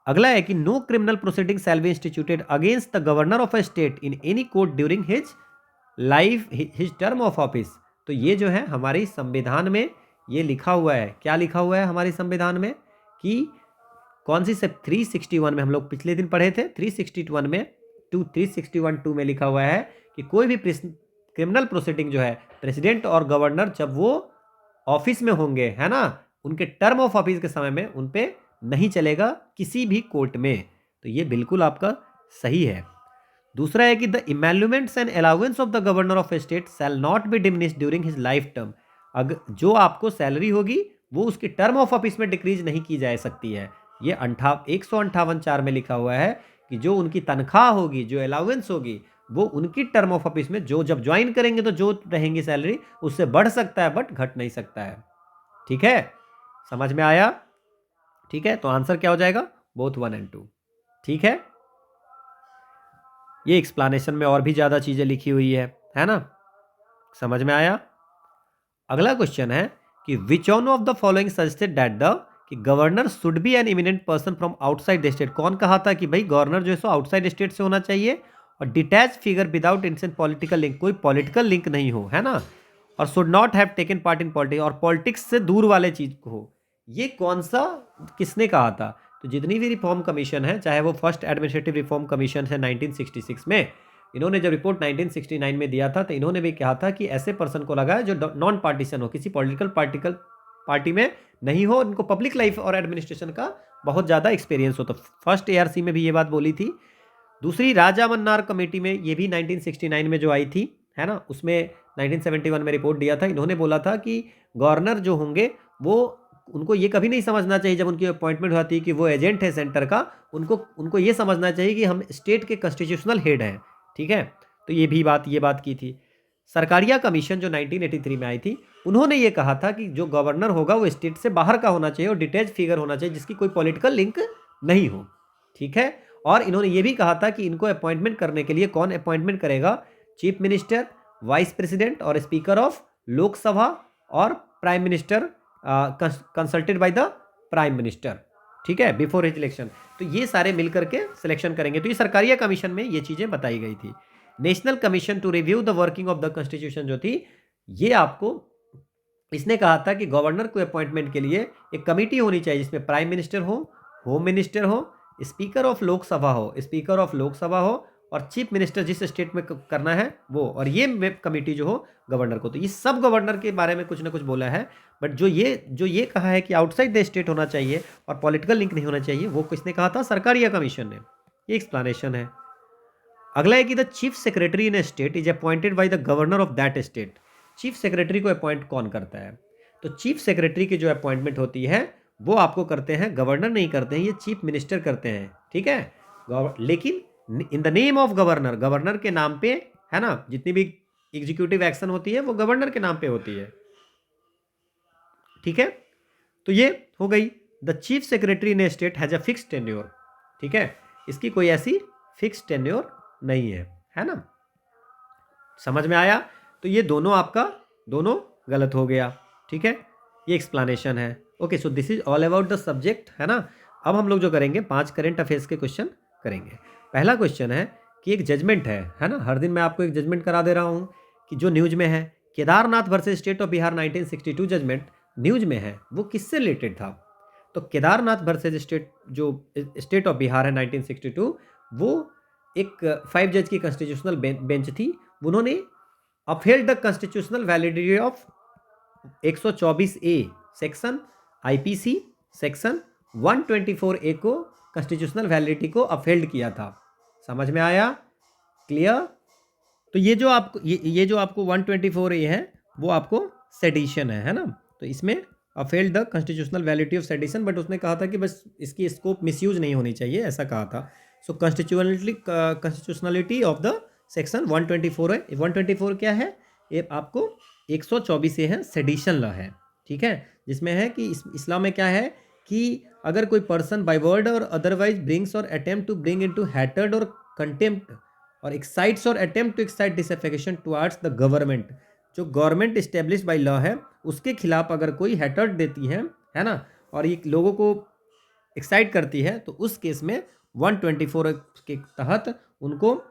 अगला है कि no criminal proceeding shall be instituted against the governor of a state in any court during his term of office. तो ये जो है हमारी संविधान में ये लिखा हुआ है, क्या लिखा हुआ है हमारे संविधान में कि कौन सी सब 361 में हम लोग पिछले दिन पढ़े थे, 361 में 361(2) में लिखा हुआ है कि कोई भी क्रिमिनल प्रोसीडिंग जो है प्रेसिडेंट और गवर्नर जब वो ऑफिस में होंगे, है ना, उनके टर्म ऑफ ऑफिस के समय में उन पे नहीं चलेगा किसी भी कोर्ट में। तो ये बिल्कुल आपका सही है। दूसरा है कि the emoluments and allowance of the governor of a state shall not be diminished during his life term. अगर जो आपको सैलरी होगी वो उसकी टर्म ऑफ ऑफिस में डिक्रीज नहीं की जा सकती है। ये 158(4) में लिखा हुआ है कि जो उनकी तनख्वाह होगी, जो अलाउंस होगी, वो उनकी टर्म ऑफ ऑफिस में जो जब ज्वाइन करेंगे तो जो रहेंगी सैलरी उससे बढ़ सकता है, बट घट नहीं सकता है, ठीक है। समझ में आया? ठीक है, तो आंसर क्या हो जाएगा? बोथ 1 and 2, ठीक है। ये एक्सप्लेनेशन में और भी ज्यादा चीजें लिखी हुई है ना, समझ में आया? अगला क्वेश्चन है कि which one of the following suggested that the कि governor should be an eminent person from outside the state. कौन कहा था कि भाई गवर्नर जो है सो आउटसाइड स्टेट से होना चाहिए और detach figure without intense political link, कोई पॉलिटिकल लिंक नहीं हो, है ना, और should not have taken part in politics, और पॉलिटिक्स से दूर वाले चीज को हो। ये कौन सा, किसने कहा था? तो जितनी भी रिफॉर्म कमीशन है, चाहे वो फर्स्ट एडमिनिस्ट्रेटिव रिफॉर्म कमीशन है 1966 में, इन्होंने जब रिपोर्ट 1969 में दिया था तो इन्होंने भी कहा था कि ऐसे पर्सन को लगाए जो नॉन पार्टीशन हो, किसी पॉलिटिकल पार्टी में नहीं हो, इनको पब्लिक लाइफ और एडमिनिस्ट्रेशन का बहुत ज़्यादा एक्सपीरियंस हो। तो फर्स्ट ARC में भी ये बात बोली थी। दूसरी राजा मन्नार कमेटी में, ये भी 1969 में जो आई थी, है ना, उसमें 1971 में रिपोर्ट दिया था। इन्होंने बोला था कि गवर्नर जो होंगे वो, उनको ये कभी नहीं समझना चाहिए जब उनकी अपॉइंटमेंट होती है कि वो एजेंट है सेंटर का, उनको ये समझना चाहिए कि हम स्टेट के कॉन्स्टिट्यूशनल हेड हैं, ठीक है। तो ये बात की थी। सरकारिया कमीशन जो 1983 में आई थी, उन्होंने ये कहा था कि जो गवर्नर होगा वो स्टेट से बाहर का होना चाहिए और डिटैच फिगर होना चाहिए जिसकी कोई पॉलिटिकल लिंक नहीं हो, ठीक है। और इन्होंने ये भी कहा था कि इनको अपॉइंटमेंट करने के लिए कौन अपॉइंटमेंट करेगा? चीफ मिनिस्टर, वाइस प्रेसिडेंट और स्पीकर ऑफ लोकसभा और prime minister, consulted by the prime minister, ठीक है, बिफोर हिज इलेक्शन। तो ये सारे मिलकर के सिलेक्शन करेंगे। तो ये सरकारिया कमीशन में ये चीजें बताई गई थी। National commission to review the working of the constitution जो थी, ये आपको इसने कहा था कि गवर्नर को अपॉइंटमेंट के लिए एक कमेटी होनी चाहिए जिसमें प्राइम मिनिस्टर हो, होम मिनिस्टर हो, स्पीकर ऑफ लोकसभा हो और चीफ मिनिस्टर जिस स्टेट में करना है वो, और ये कमेटी जो हो गवर्नर को। तो ये सब गवर्नर के बारे में कुछ ना कुछ बोला है, बट जो ये कहा है कि आउटसाइड द स्टेट होना चाहिए और पॉलिटिकल लिंक नहीं होना चाहिए, वो किसने कहा था? सरकारिया कमीशन ने। ये एक्सप्लेनेशन है। अगला है कि the chief secretary in A state is appointed by the governor of that state. Chief secretary को अपॉइंट कौन करता है? तो चीफ सेक्रेटरी की जो अपॉइंटमेंट होती है वो आपको करते हैं, गवर्नर नहीं करते हैं, ये चीफ मिनिस्टर करते हैं, ठीक है। लेकिन इन the name of governor, governor के नाम पे, है ना, जितनी भी एग्जीक्यूटिव एक्शन होती है वो गवर्नर के नाम पे होती है, ठीक है। तो ये हो गई। The chief secretary in A state has a fix tenure, ठीक है, इसकी कोई ऐसी फिक्स टेन्योर नहीं है ना, समझ में आया? तो ये दोनों गलत हो गया, ठीक है। ये एक्सप्लेनेशन है। Okay, so this is all about the subject, है ना। अब हम लोग जो करेंगे 5 करंट अफेयर्स के क्वेश्चन करेंगे। पहला क्वेश्चन है कि एक जजमेंट है ना, हर दिन मैं आपको एक जजमेंट करा दे रहा हूँ कि जो न्यूज में है, Kedarnath versus state of Bihar 1962 judgment news में है, वो किससे रिलेटेड था? तो Kedarnath versus state of Bihar है 1962, वो एक 5 जज की कॉन्स्टिट्यूशनल बेंच थी। उन्होंने upheld the constitutional validity of 124A section IPC section 124A को कॉन्स्टिट्यूशनल वैलिडिटी को अपहेल्ड किया था। समझ में आया? क्लियर? तो ये जो आपको 124A है वो आपको सेडिशन है ना। तो इसमें upheld the constitutional validity of sedition, but उसने कहा था कि बस इसकी स्कोप मिसयूज नहीं होनी चाहिए, ऐसा कहा था। सो कॉन्स्टिट्यूशनलिटी ऑफ द सेक्शन 124 है। 124 क्या है, ये आपको 124 है सेडिशन लॉ है, ठीक है, जिसमें है कि इस्लाम में क्या है कि अगर कोई पर्सन बाय वर्ड और अदरवाइज ब्रिंग्स और attempt to bring into hatred और कंटेम्प्ट और एक्साइट्स और attempt to excite disaffection towards the government, जो गवर्नमेंट इस्टेब्लिश बाय लॉ है उसके खिलाफ अगर कोई हैटर्ड देती है ना, और ये लोगों को एक्साइट करती है, तो उस केस में 124 के तहत उनको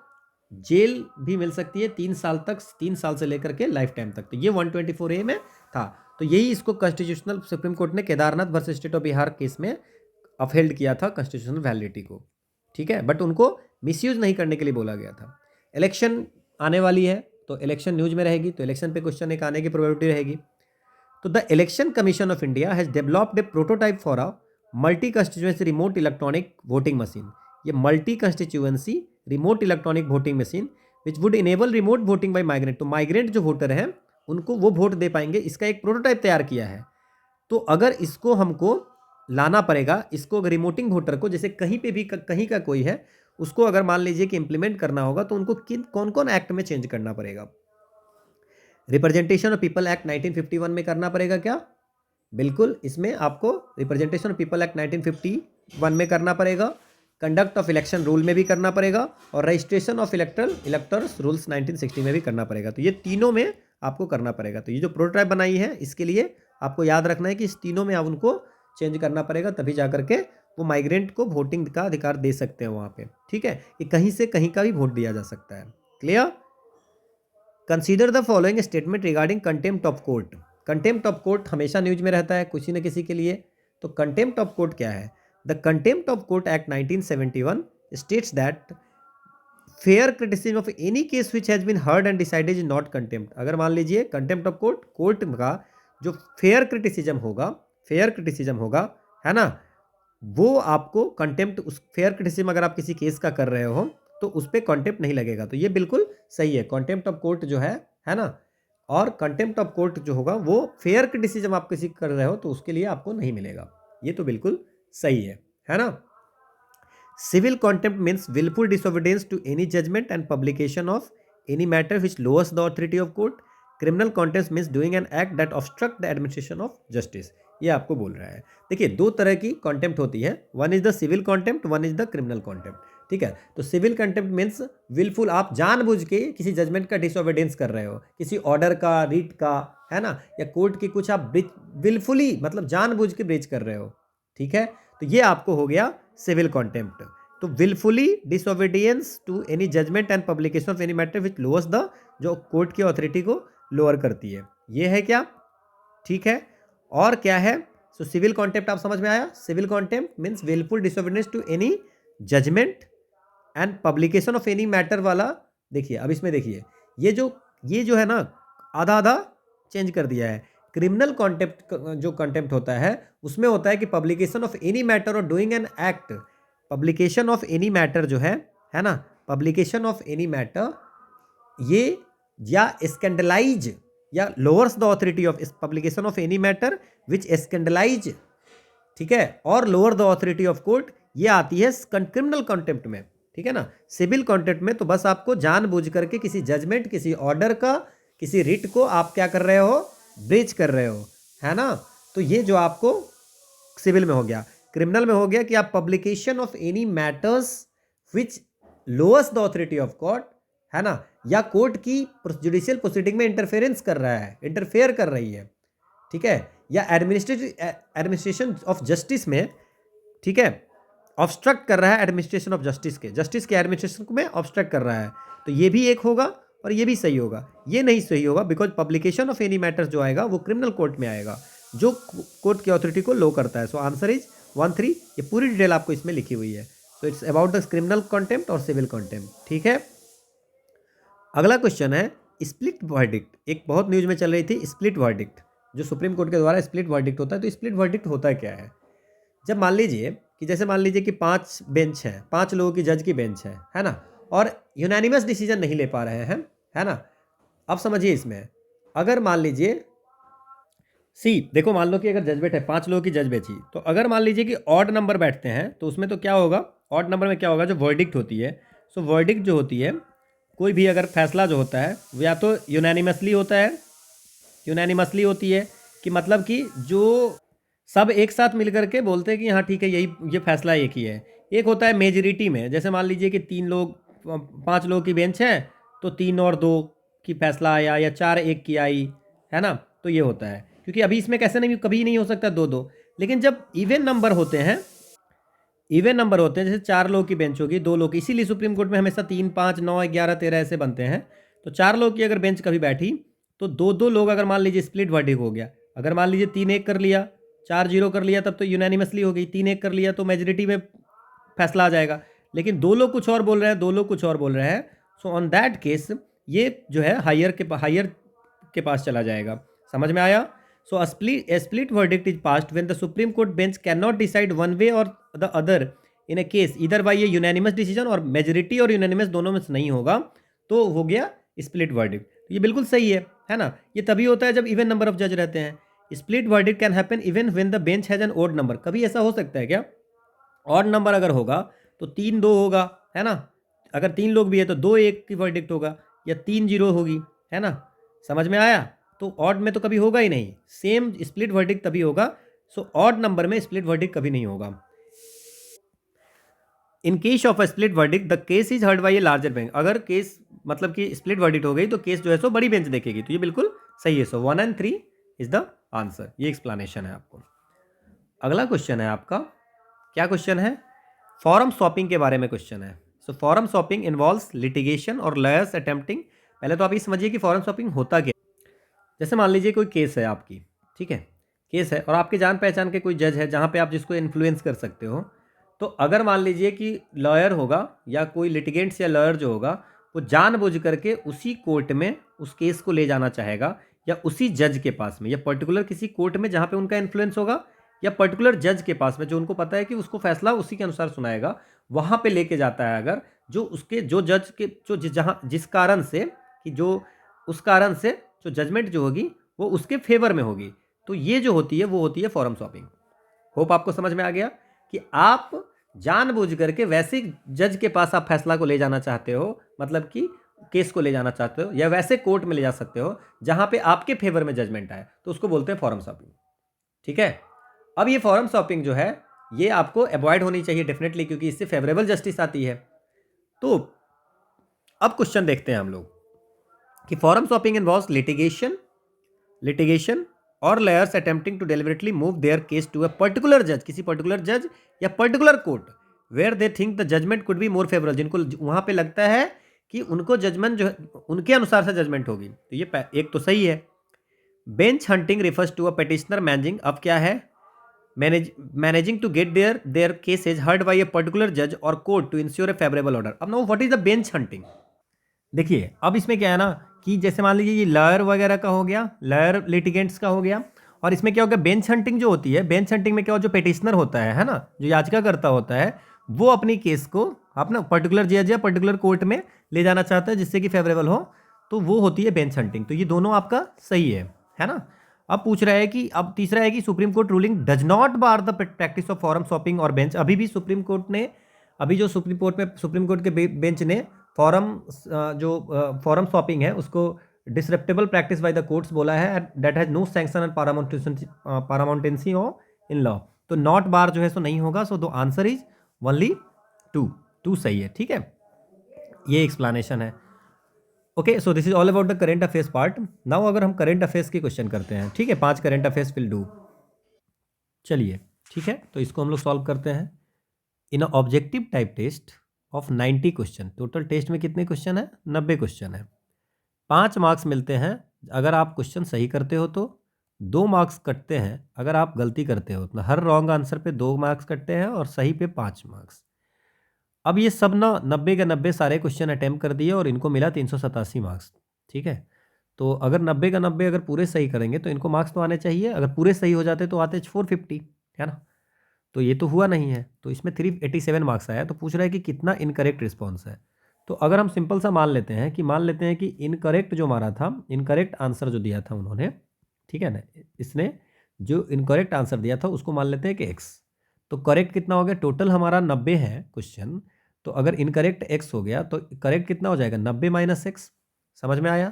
जेल भी मिल सकती है 3 साल तक, 3 साल से लेकर के लाइफ टाइम तक। तो ये 124A में था। तो यही इसको कॉन्स्टिट्यूशनल सुप्रीम कोर्ट ने Kedarnath versus state of Bihar case में अपहेल्ड किया था कॉन्स्टिट्यूशनल वैलिडिटी को, ठीक है, बट उनको मिसयूज नहीं करने के लिए बोला गया था। इलेक्शन आने वाली है तो इलेक्शन न्यूज में रहेगी, तो इलेक्शन पे क्वेश्चन एक आने की प्रोबेबिलिटी रहेगी। तो the election commission of India has developed a prototype for a multi constituency remote electronic voting machine. ये multi constituency remote electronic voting machine which would enable remote voting by migrant, तो migrant जो voter हैं उनको वो vote दे पाएंगे, इसका एक prototype तैयार किया है। तो अगर इसको हमको लाना पड़ेगा, इसको अगर रिमोटिंग वोटर को, जैसे कहीं पे भी कहीं का कोई है, उसको अगर मान लीजिए कि इंप्लीमेंट करना होगा, तो उनको कौन कौन एक्ट में चेंज करना पड़ेगा। रिप्रेजेंटेशन ऑफ पीपल एक्ट 1951 में करना पड़ेगा क्या, बिल्कुल, इसमें आपको रिप्रेजेंटेशन ऑफ पीपल एक्ट 1951 में करना पड़ेगा, कंडक्ट ऑफ इलेक्शन रूल में भी करना पड़ेगा, और रजिस्ट्रेशन ऑफ इलेक्टर्स रूल्स 1960 में भी करना पड़ेगा। तो ये तीनों में आपको करना पड़ेगा। तो ये जो प्रोटोटाइप बनाई है इसके लिए आपको याद रखना है कि इस तीनों में आप उनको चेंज करना पड़ेगा, तभी जा करके वो माइग्रेंट को वोटिंग का अधिकार दे सकते हैं वहाँ पे, ठीक है, कि कहीं से कहीं का भी वोट दिया जा सकता है। Clear. Consider the following statement regarding contempt of court. Contempt of court हमेशा न्यूज में रहता है किसी न किसी के लिए। तो कंटेम्प्ट ऑफ कोर्ट क्या है, the contempt of court act 1971 states that fair criticism of any case which has been heard and decided is not contempt. अगर मान लीजिए कंटेम्प्ट ऑफ कोर्ट का जो फेयर क्रिटिसिज्म होगा है ना, वो आपको कंटेम्प्ट, उस फेयर क्रिटिसिज्म अगर आप किसी केस का कर रहे हो तो उस पर कंटेम्प्ट नहीं लगेगा। तो ये बिल्कुल सही है, कंटेम्प्ट ऑफ कोर्ट जो है ना, और कंटेम्प्ट ऑफ कोर्ट जो होगा वो फेयर क्रिटिसिज्म आप किसी कर रहे हो तो उसके लिए आपको नहीं मिलेगा। ये तो बिल्कुल सही है ना। Civil contempt means wilful disobedience to any judgment and publication of any matter which lowers the authority of court. Criminal contempt means doing an act that obstruct the administration of justice. ये आपको बोल रहा है। देखिए, दो तरह की contempt होती है, one is the civil contempt, one is the criminal contempt, ठीक है। तो सिविल कंटेम्प्ट मीन्स विलफुल, आप जानबूझ के किसी जजमेंट का डिसोबीडियंस कर रहे हो, किसी ऑर्डर का, रीट का, है ना, या कोर्ट की कुछ आप विलफुली मतलब जानबूझ के ब्रीच कर रहे हो, ठीक है। तो ये आपको हो गया सिविल कंटेम्प्ट। तो wilfully disobedience to any judgment and publication of any matter which lowers the, जो कोर्ट की अथॉरिटी को लोअर करती है, ये है क्या, ठीक है। और क्या है, सो सिविल कंटेम्प्ट आप समझ में आया। Civil contempt means wilful disobedience to any judgment and publication of any matter वाला। देखिए अब इसमें देखिए, ये जो है ना, आधा आधा चेंज कर दिया है। क्रिमिनल कंटेम्प्ट जो कंटेम्प्ट होता है उसमें होता है कि पब्लिकेशन ऑफ एनी मैटर और doing an act. Publication of any matter जो है ना, पब्लिकेशन ऑफ एनी मैटर ये या स्कैंडलाइज या lowers the authority of publication of any matter which scandalise, ठीक है, और lower the authority of court, ये आती है क्रिमिनल कंटेम्प्ट में, ठीक है ना। सिविल कंटेम्प्ट में तो बस आपको जानबूझ करके किसी जजमेंट, किसी ऑर्डर का, किसी रिट को आप क्या कर रहे हो, ब्रीच कर रहे हो, है ना। तो ये जो आपको सिविल में हो गया। क्रिमिनल में हो गया कि आप publication of any matters which lowers the authority of court, है ना, या कोर्ट की जुडिशियल प्रोसीडिंग में इंटरफेरेंस कर रहा है, इंटरफेयर कर रही है, ठीक है, या एडमिनिस्ट्रेशन ऑफ जस्टिस में, ठीक है, ऑब्स्ट्रक्ट कर रहा है एडमिनिस्ट्रेशन ऑफ जस्टिस के एडमिनिस्ट्रेशन में ऑब्स्ट्रक्ट कर रहा है। तो ये भी एक होगा और ये भी सही होगा। ये नहीं सही होगा because publication of any matters जो आएगा वो क्रिमिनल कोर्ट में आएगा, जो कोर्ट की अथॉरिटी को लो करता है। So answer is 1-3। ये पूरी डिटेल आपको इसमें लिखी हुई है। So it's about the criminal contempt और सिविल कंटेम्प्ट, ठीक है। अगला क्वेश्चन है स्प्लिट वर्डिक्ट। एक बहुत न्यूज में चल रही थी स्प्लिट वर्डिक्ट, जो सुप्रीम कोर्ट के द्वारा स्प्लिट वर्डिक्ट होता है। तो स्प्लिट वर्डिक्ट होता क्या है, जब मान लीजिए कि जैसे मान लीजिए कि 5 बेंच हैं, 5 लोगों की जज की बेंच है ना, और यूनानिमस डिसीजन नहीं ले पा रहे हैं, है ना। अब समझिए इसमें, अगर मान लीजिए देखो मान लो कि अगर जज बेट है, 5 लोगों की जज बेची, तो अगर मान लीजिए कि ऑड नंबर बैठते हैं तो उसमें तो क्या होगा, ऑड नंबर में क्या होगा, जो वर्डिक्ट होती है, सो वर्डिक्ट जो होती है, कोई भी अगर फैसला जो होता है वो या तो यूनानिमसली होता है, यूनानिमसली होती है कि मतलब कि जो सब एक साथ मिल करके बोलते हैं कि हाँ ठीक है, यही ये फैसला एक ही है। एक होता है मेजोरिटी में, जैसे मान लीजिए कि 3 लोग 5 लोगों की बेंच है, तो 3 और 2 की फैसला आया, या 4 1 की आई, है ना। तो ये होता है, क्योंकि अभी इसमें कैसे नहीं, कभी नहीं हो सकता 2-2। लेकिन जब इवन नंबर होते हैं, इवन नंबर होते हैं, जैसे 4 लोग की बेंच होगी, 2 लोग की, इसीलिए सुप्रीम कोर्ट में हमेशा 3 5 9 11 13 ऐसे बनते हैं। तो 4 लोग की अगर बेंच कभी बैठी, तो 2-2 लोग, अगर मान लीजिए स्प्लिट वर्डिक्ट हो गया, अगर मान लीजिए 3-1 कर लिया, 4-0 कर लिया, तब तो यूनानिमसली हो गई। 3-1 कर लिया तो मेजोरिटी में फैसला आ जाएगा। लेकिन 2 लोग कुछ और बोल रहे हैं, 2 लोग कुछ और बोल रहे हैं, सो ऑन दैट केस ये जो है हायर के पास चला जाएगा। समझ में आया। सो a split verdict is passed when the Supreme Court bench cannot decide one way or the other in a case either by a unanimous decision, और मेजोरिटी और यूनानिमस दोनों में से नहीं होगा, तो हो गया स्प्लिट वर्डिक्ट। ये बिल्कुल सही है ना। ये तभी होता है जब इवन नंबर ऑफ जज रहते हैं। Split verdict can happen even when the bench has an odd number. कभी ऐसा हो सकता है क्या, ऑड नंबर अगर होगा तो 3-2 होगा, है ना। अगर 3 लोग भी है तो 2-1 की वर्डिक्ट होगा, या 3-0 होगी, है ना। समझ में आया। तो ऑड में तो कभी होगा ही नहीं, सेम स्प्लिट वर्डिक्ट तभी होगा। सो ऑड नंबर में स्प्लिट वर्डिक्ट कभी नहीं होगा। In case of a split verdict the case is heard by a larger bench. अगर केस मतलब कि स्प्लिट वर्डिक्ट हो गई तो केस जो है सो बड़ी बेंच देखेगी। तो ये बिल्कुल सही है। सो 1 और 3 इज द आंसर। ये एक्सप्लेनेशन है आपको। अगला क्वेश्चन है आपका, क्या क्वेश्चन है, फॉरम स्वैपिंग के बारे में क्वेश्चन है। सो फॉरम स्वैपिंग इन्वॉल्व्स लिटिगेशन और लॉयर्स अटेम्प्टिंग। पहले तो आप ये समझिए कि फॉरम स्वैपिंग होता क्या। जैसे मान लीजिए कोई केस है आपकी, ठीक है, केस है और आपके जान पहचान के कोई जज है जहाँ पे आप जिसको इन्फ्लुएंस कर सकते हो। तो अगर मान लीजिए कि लॉयर होगा या कोई लिटिगेंट्स या लॉयर जो होगा, वो जानबूझ करके उसी कोर्ट में उस केस को ले जाना चाहेगा, या उसी जज के पास में, या पर्टिकुलर किसी कोर्ट में जहाँ पे उनका इन्फ्लुएंस होगा, या पर्टिकुलर जज के पास में जो उनको पता है कि उसको फैसला उसी के अनुसार सुनाएगा, वहाँ पे लेके जाता है। अगर जो उसके जो जज के जो जहाँ जिस कारण से कि जो उस कारण से जो जजमेंट जो होगी वो उसके फेवर में होगी, तो ये जो होती है वो होती है फॉरम स्वैपिंग। होप आपको समझ में आ गया कि आप जानबूझ करके वैसे जज के पास आप फैसला को ले जाना चाहते हो, मतलब कि केस को ले जाना चाहते हो, या वैसे कोर्ट में ले जा सकते हो जहां पे आपके फेवर में जजमेंट आए, तो उसको बोलते हैं फॉरम स्वैपिंग। ठीक है। अब ये फॉरम स्वैपिंग जो है ये आपको अवॉइड होनी चाहिए डेफिनेटली, क्योंकि इससे फेवरेबल जस्टिस आती है। तो अब क्वेश्चन देखते हैं हम लोग कि फॉरम स्वैपिंग इन्वॉल्व्स लिटिगेशन और lawyers attempting to deliberately move their case to a particular judge, किसी पर्टिकुलर जज या particular court, where they think the judgment could be more favourable, जिनको वहां पे लगता है कि उनको जजमेंट जो है उनके अनुसार से जजमेंट होगी। तो ये एक तो सही है। Bench hunting refers to a petitioner managing, अब क्या है, managing to get their cases heard by a particular जज और court to ensure a favourable order. अब now what is the bench hunting. देखिए अब इसमें क्या है ना कि जैसे मान लीजिए ये लॉयर वगैरह का हो गया, लॉयर लिटिगेंट्स का हो गया, और इसमें क्या होगा, बेंच हंटिंग जो होती है, बेंच हंटिंग में क्या हो, जो पेटिशनर होता है ना, जो याचिकाकर्ता होता है, वो अपनी केस को अपना पर्टिकुलर जज या पर्टिकुलर कोर्ट में ले जाना चाहता है जिससे कि फेवरेबल हो, तो वो होती है बेंच हंटिंग। तो ये दोनों आपका सही है ना। अब पूछ रहा है कि अब तीसरा है कि supreme court ruling does not bar the practice of forum swapping और बेंच। अभी भी सुप्रीम कोर्ट ने, अभी जो सुप्रीम कोर्ट के बेंच ने फॉरम जो फॉरम स्वैपिंग है उसको disreputable practice by the courts बोला है, that has no sanction and paramountcy in law. तो नॉट बार जो है सो नहीं होगा। So the answer is only 2 सही है। ठीक है, ये एक्सप्लेनेशन है। Okay, so this is all about the current affairs part. Now अगर हम करेंट अफेयर्स के क्वेश्चन करते हैं, ठीक है, 5 करेंट अफेयर्स विल डू। चलिए ठीक है, तो इसको हम लोग सॉल्व करते हैं। In objective type test of 90 question, total test में कितने क्वेश्चन है, 90 क्वेश्चन है। 5 मार्क्स मिलते हैं अगर आप क्वेश्चन सही करते हो, तो 2 मार्क्स कटते हैं अगर आप गलती करते हो। तो हर रॉन्ग आंसर पे 2 मार्क्स कटते हैं और सही पे 5 मार्क्स। अब ये सब ना 90 के 90 सारे क्वेश्चन अटैम्प्ट कर दिए और इनको मिला 387 मार्क्स। ठीक है, तो अगर 90 का 90 अगर पूरे सही करेंगे तो इनको मार्क्स तो आने चाहिए, अगर पूरे सही हो जाते तो आते 450, है ना। तो ये तो हुआ नहीं है, तो इसमें 387 मार्क्स आया। तो पूछ रहा है कि कितना इनकरेक्ट रिस्पॉन्स है। तो अगर हम सिंपल सा मान लेते हैं कि इनकरेक्ट जो हमारा था, इनकरेक्ट आंसर जो दिया था उन्होंने, ठीक है ना, इसने जो इनकरेक्ट आंसर दिया था उसको मान लेते हैं कि x। तो करेक्ट कितना हो गया, टोटल हमारा 90 है क्वेश्चन, तो अगर इनकरेक्ट x हो गया तो करेक्ट कितना हो जाएगा, 90 माइनस एक्स। समझ में आया।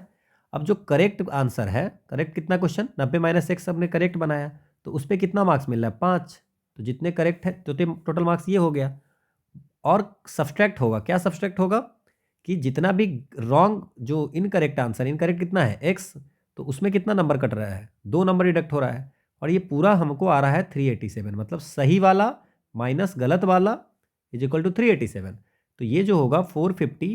अब जो करेक्ट आंसर है, करेक्ट कितना क्वेश्चन 90 माइनस एक्स हमने करेक्ट बनाया, तो उस पर कितना मार्क्स मिल रहा है, 5। तो जितने करेक्ट है तो टोटल मार्क्स ये हो गया। और सब्सट्रैक्ट होगा, क्या सब्सट्रैक्ट होगा कि जितना भी रॉन्ग जो इनकरेक्ट आंसर, इनकरेक्ट कितना है x, तो उसमें कितना नंबर कट रहा है, 2 नंबर डिडक्ट हो रहा है। और ये पूरा हमको आ रहा है 387, मतलब सही वाला माइनस गलत वाला इज इक्वल टू 387। तो ये जो होगा 450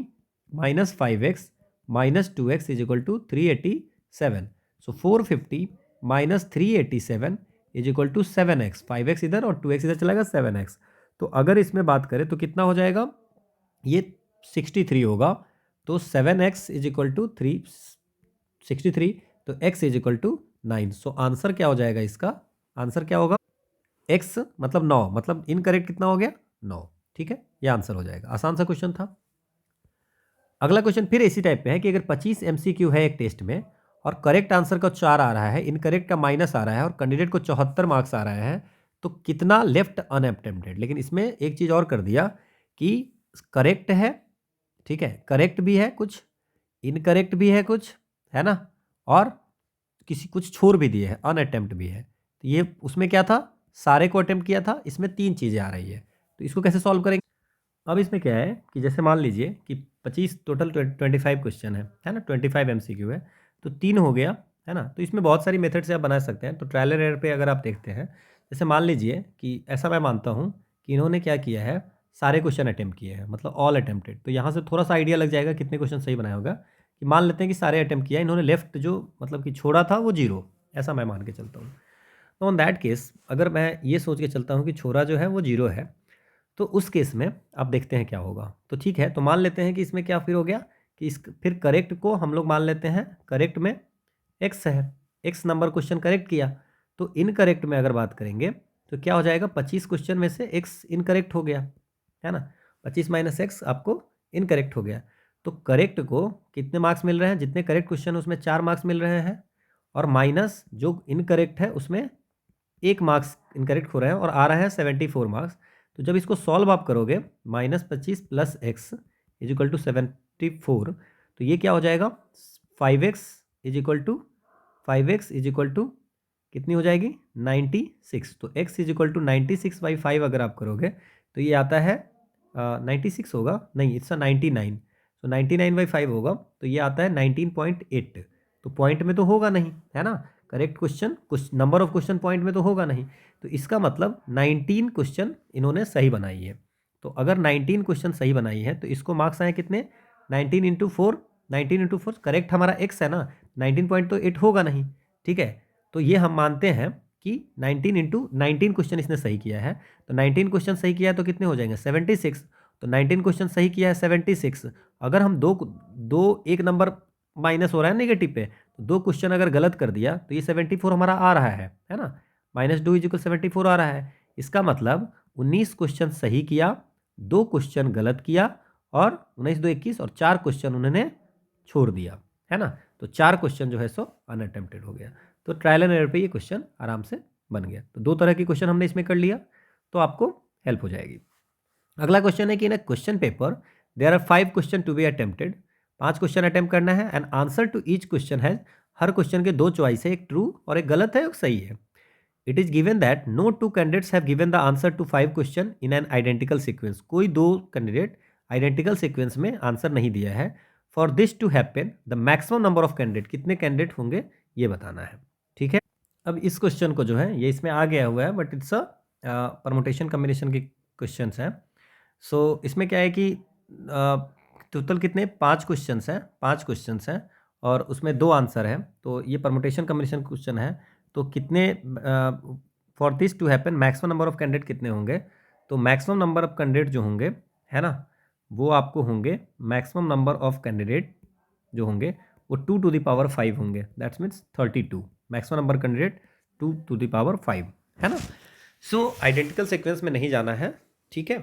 minus 5x minus 2x is equal to 387। So 450 minus 387 is equal to 7x, 5x इधर और 2x इधर चला गया 7x। तो अगर इसमें बात करें तो कितना हो जाएगा, ये 63 होगा। तो 7x इज इक्वल टू 63, तो x is equal to 9। So answer क्या हो जाएगा, इसका आंसर क्या होगा, x मतलब 9, मतलब इनकरेक्ट कितना हो गया 9। ठीक है, ये आंसर हो जाएगा। आसान सा क्वेश्चन था। अगला क्वेश्चन फिर इसी टाइप पे है कि अगर 25 MCQ है एक टेस्ट में और करेक्ट आंसर का 4 आ रहा है, इनकरेक्ट का माइनस आ रहा है और कैंडिडेट को 74 मार्क्स आ रहा है, तो कितना लेफ्ट अनअटेम्प्टेड। लेकिन इसमें एक चीज़ और कर दिया कि करेक्ट है, ठीक है, करेक्ट भी है कुछ, इनकरेक्ट भी है कुछ, है ना, और कुछ छोड़ भी दिए है, अनअटेम्प्ट भी है। तो ये उसमें क्या था, सारे को अटेम्प्ट किया था, इसमें 3 चीज़ें आ रही है। तो इसको कैसे सॉल्व करेंगे। अब इसमें क्या है कि जैसे मान लीजिए कि 25 टोटल 25 क्वेश्चन है ना, 25 MCQ है, तो 3 हो गया, है ना। तो इसमें बहुत सारी मेथड से आप बना सकते हैं। तो ट्रायल एंड एरर पे अगर आप देखते हैं, जैसे मान लीजिए कि ऐसा मैं मानता हूँ कि इन्होंने क्या किया है, सारे क्वेश्चन अटैम्प्ट किए हैं, मतलब ऑल अटैम्प्टेड। तो यहाँ से थोड़ा सा आइडिया लग जाएगा कितने क्वेश्चन सही बनाया होगा। कि मान लेते हैं कि सारे अटैम्प्ट किया, इन्होंने लेफ्ट जो मतलब कि छोड़ा था वो 0, ऐसा मैं मान के चलता हूँ। तो ऑन दैट केस अगर मैं ये सोच के चलता हूँ कि छोरा जो है वो 0 है, तो उस केस में अब देखते हैं क्या होगा। तो ठीक है, तो मान लेते हैं कि इसमें क्या फिर हो गया कि इस फिर करेक्ट को हम लोग मान लेते हैं, करेक्ट में x है, x नंबर क्वेश्चन करेक्ट किया। तो इनकरेक्ट में अगर बात करेंगे तो क्या हो जाएगा, 25 क्वेश्चन में से x इनकरेक्ट हो गया, है ना, 25 माइनस एक्स आपको इनकरेक्ट हो गया। तो करेक्ट को कितने मार्क्स मिल रहे हैं, जितने करेक्ट क्वेश्चन उसमें 4 मार्क्स मिल रहे हैं, और माइनस जो इनकरेक्ट है उसमें 1 मार्क्स इनकरेक्ट हो रहा है और आ रहा है 74 मार्क्स। तो जब इसको सॉल्व आप करोगे, -25 plus x is equal to 74, तो ये क्या हो जाएगा, 5x is equal to 5x is equal to कितनी हो जाएगी 96। तो x इज इक्वल टू 96/5 अगर आप करोगे तो ये आता है 96 होगा, नहीं इट्स 99। तो 99/5 होगा, तो ये आता है 19.8। तो पॉइंट में तो होगा नहीं, है ना, करेक्ट क्वेश्चन कुछ नंबर ऑफ क्वेश्चन पॉइंट में तो होगा नहीं। तो इसका मतलब 19 क्वेश्चन इन्होंने सही बनाई है। तो अगर 19 क्वेश्चन सही बनाई है तो इसको मार्क्स आए कितने, 19 इंटू 4, 19 इंटू 4, करेक्ट हमारा x है ना, 19.8 होगा नहीं, ठीक है। तो ये हम मानते हैं कि 19 इंटू 19 क्वेश्चन इसने सही किया है। तो 19 क्वेश्चन सही किया है तो कितने हो जाएंगे 76। तो 19 क्वेश्चन सही किया है 76। अगर हम दो एक नंबर माइनस हो रहा है नेगेटिव पे, तो 2 क्वेश्चन अगर गलत कर दिया तो ये 74 हमारा आ रहा है ना, -2 इज इक्वल 74 आ रहा है। इसका मतलब 19 क्वेश्चन सही किया, 2 क्वेश्चन गलत किया, और 19 2 21 और 4 क्वेश्चन उन्होंने छोड़ दिया, है ना। तो 4 क्वेश्चन जो है सो अनअटेम्प्टेड हो गया। तो ट्रायल एंड एरर पे ये क्वेश्चन आराम से बन गया। तो 2 तरह के क्वेश्चन हमने इसमें कर लिया, तो आपको हेल्प हो जाएगी। अगला क्वेश्चन है कि in a question paper there are 5 question to be attempted, 5 question attempt करना है, and answer to each question है, हर क्वेश्चन के 2 चॉइस है, एक ट्रू और एक गलत है, एक सही है। It is given that no 2 candidates have given the answer to 5 question in an identical sequence, कोई 2 कैंडिडेट आइडेंटिकल सीक्वेंस में आंसर नहीं दिया है। For this to happen the maximum number of candidate, कितने कैंडिडेट होंगे ये बताना है, ठीक है। अब इस क्वेश्चन को जो है ये इसमें आ गया हुआ है, but it's a permutation combination के क्वेश्चन हैं। सो इसमें क्या है कि टोटल कितने 5 क्वेश्चंस हैं, 5 क्वेश्चंस हैं और उसमें 2 आंसर हैं। तो ये परमुटेशन कम्बिनेशन क्वेश्चन है। तो कितने for this to happen maximum number of candidate कितने होंगे, तो मैक्सिमम नंबर ऑफ कैंडिडेट जो होंगे, है ना, वो आपको होंगे, मैक्सिमम नंबर ऑफ कैंडिडेट जो होंगे वो 2 टू द पावर 5 होंगे, that's means 32। Maximum number candidate 2 to the power 5, है ना। सो आइडेंटिकल सीक्वेंस में नहीं जाना है, ठीक है।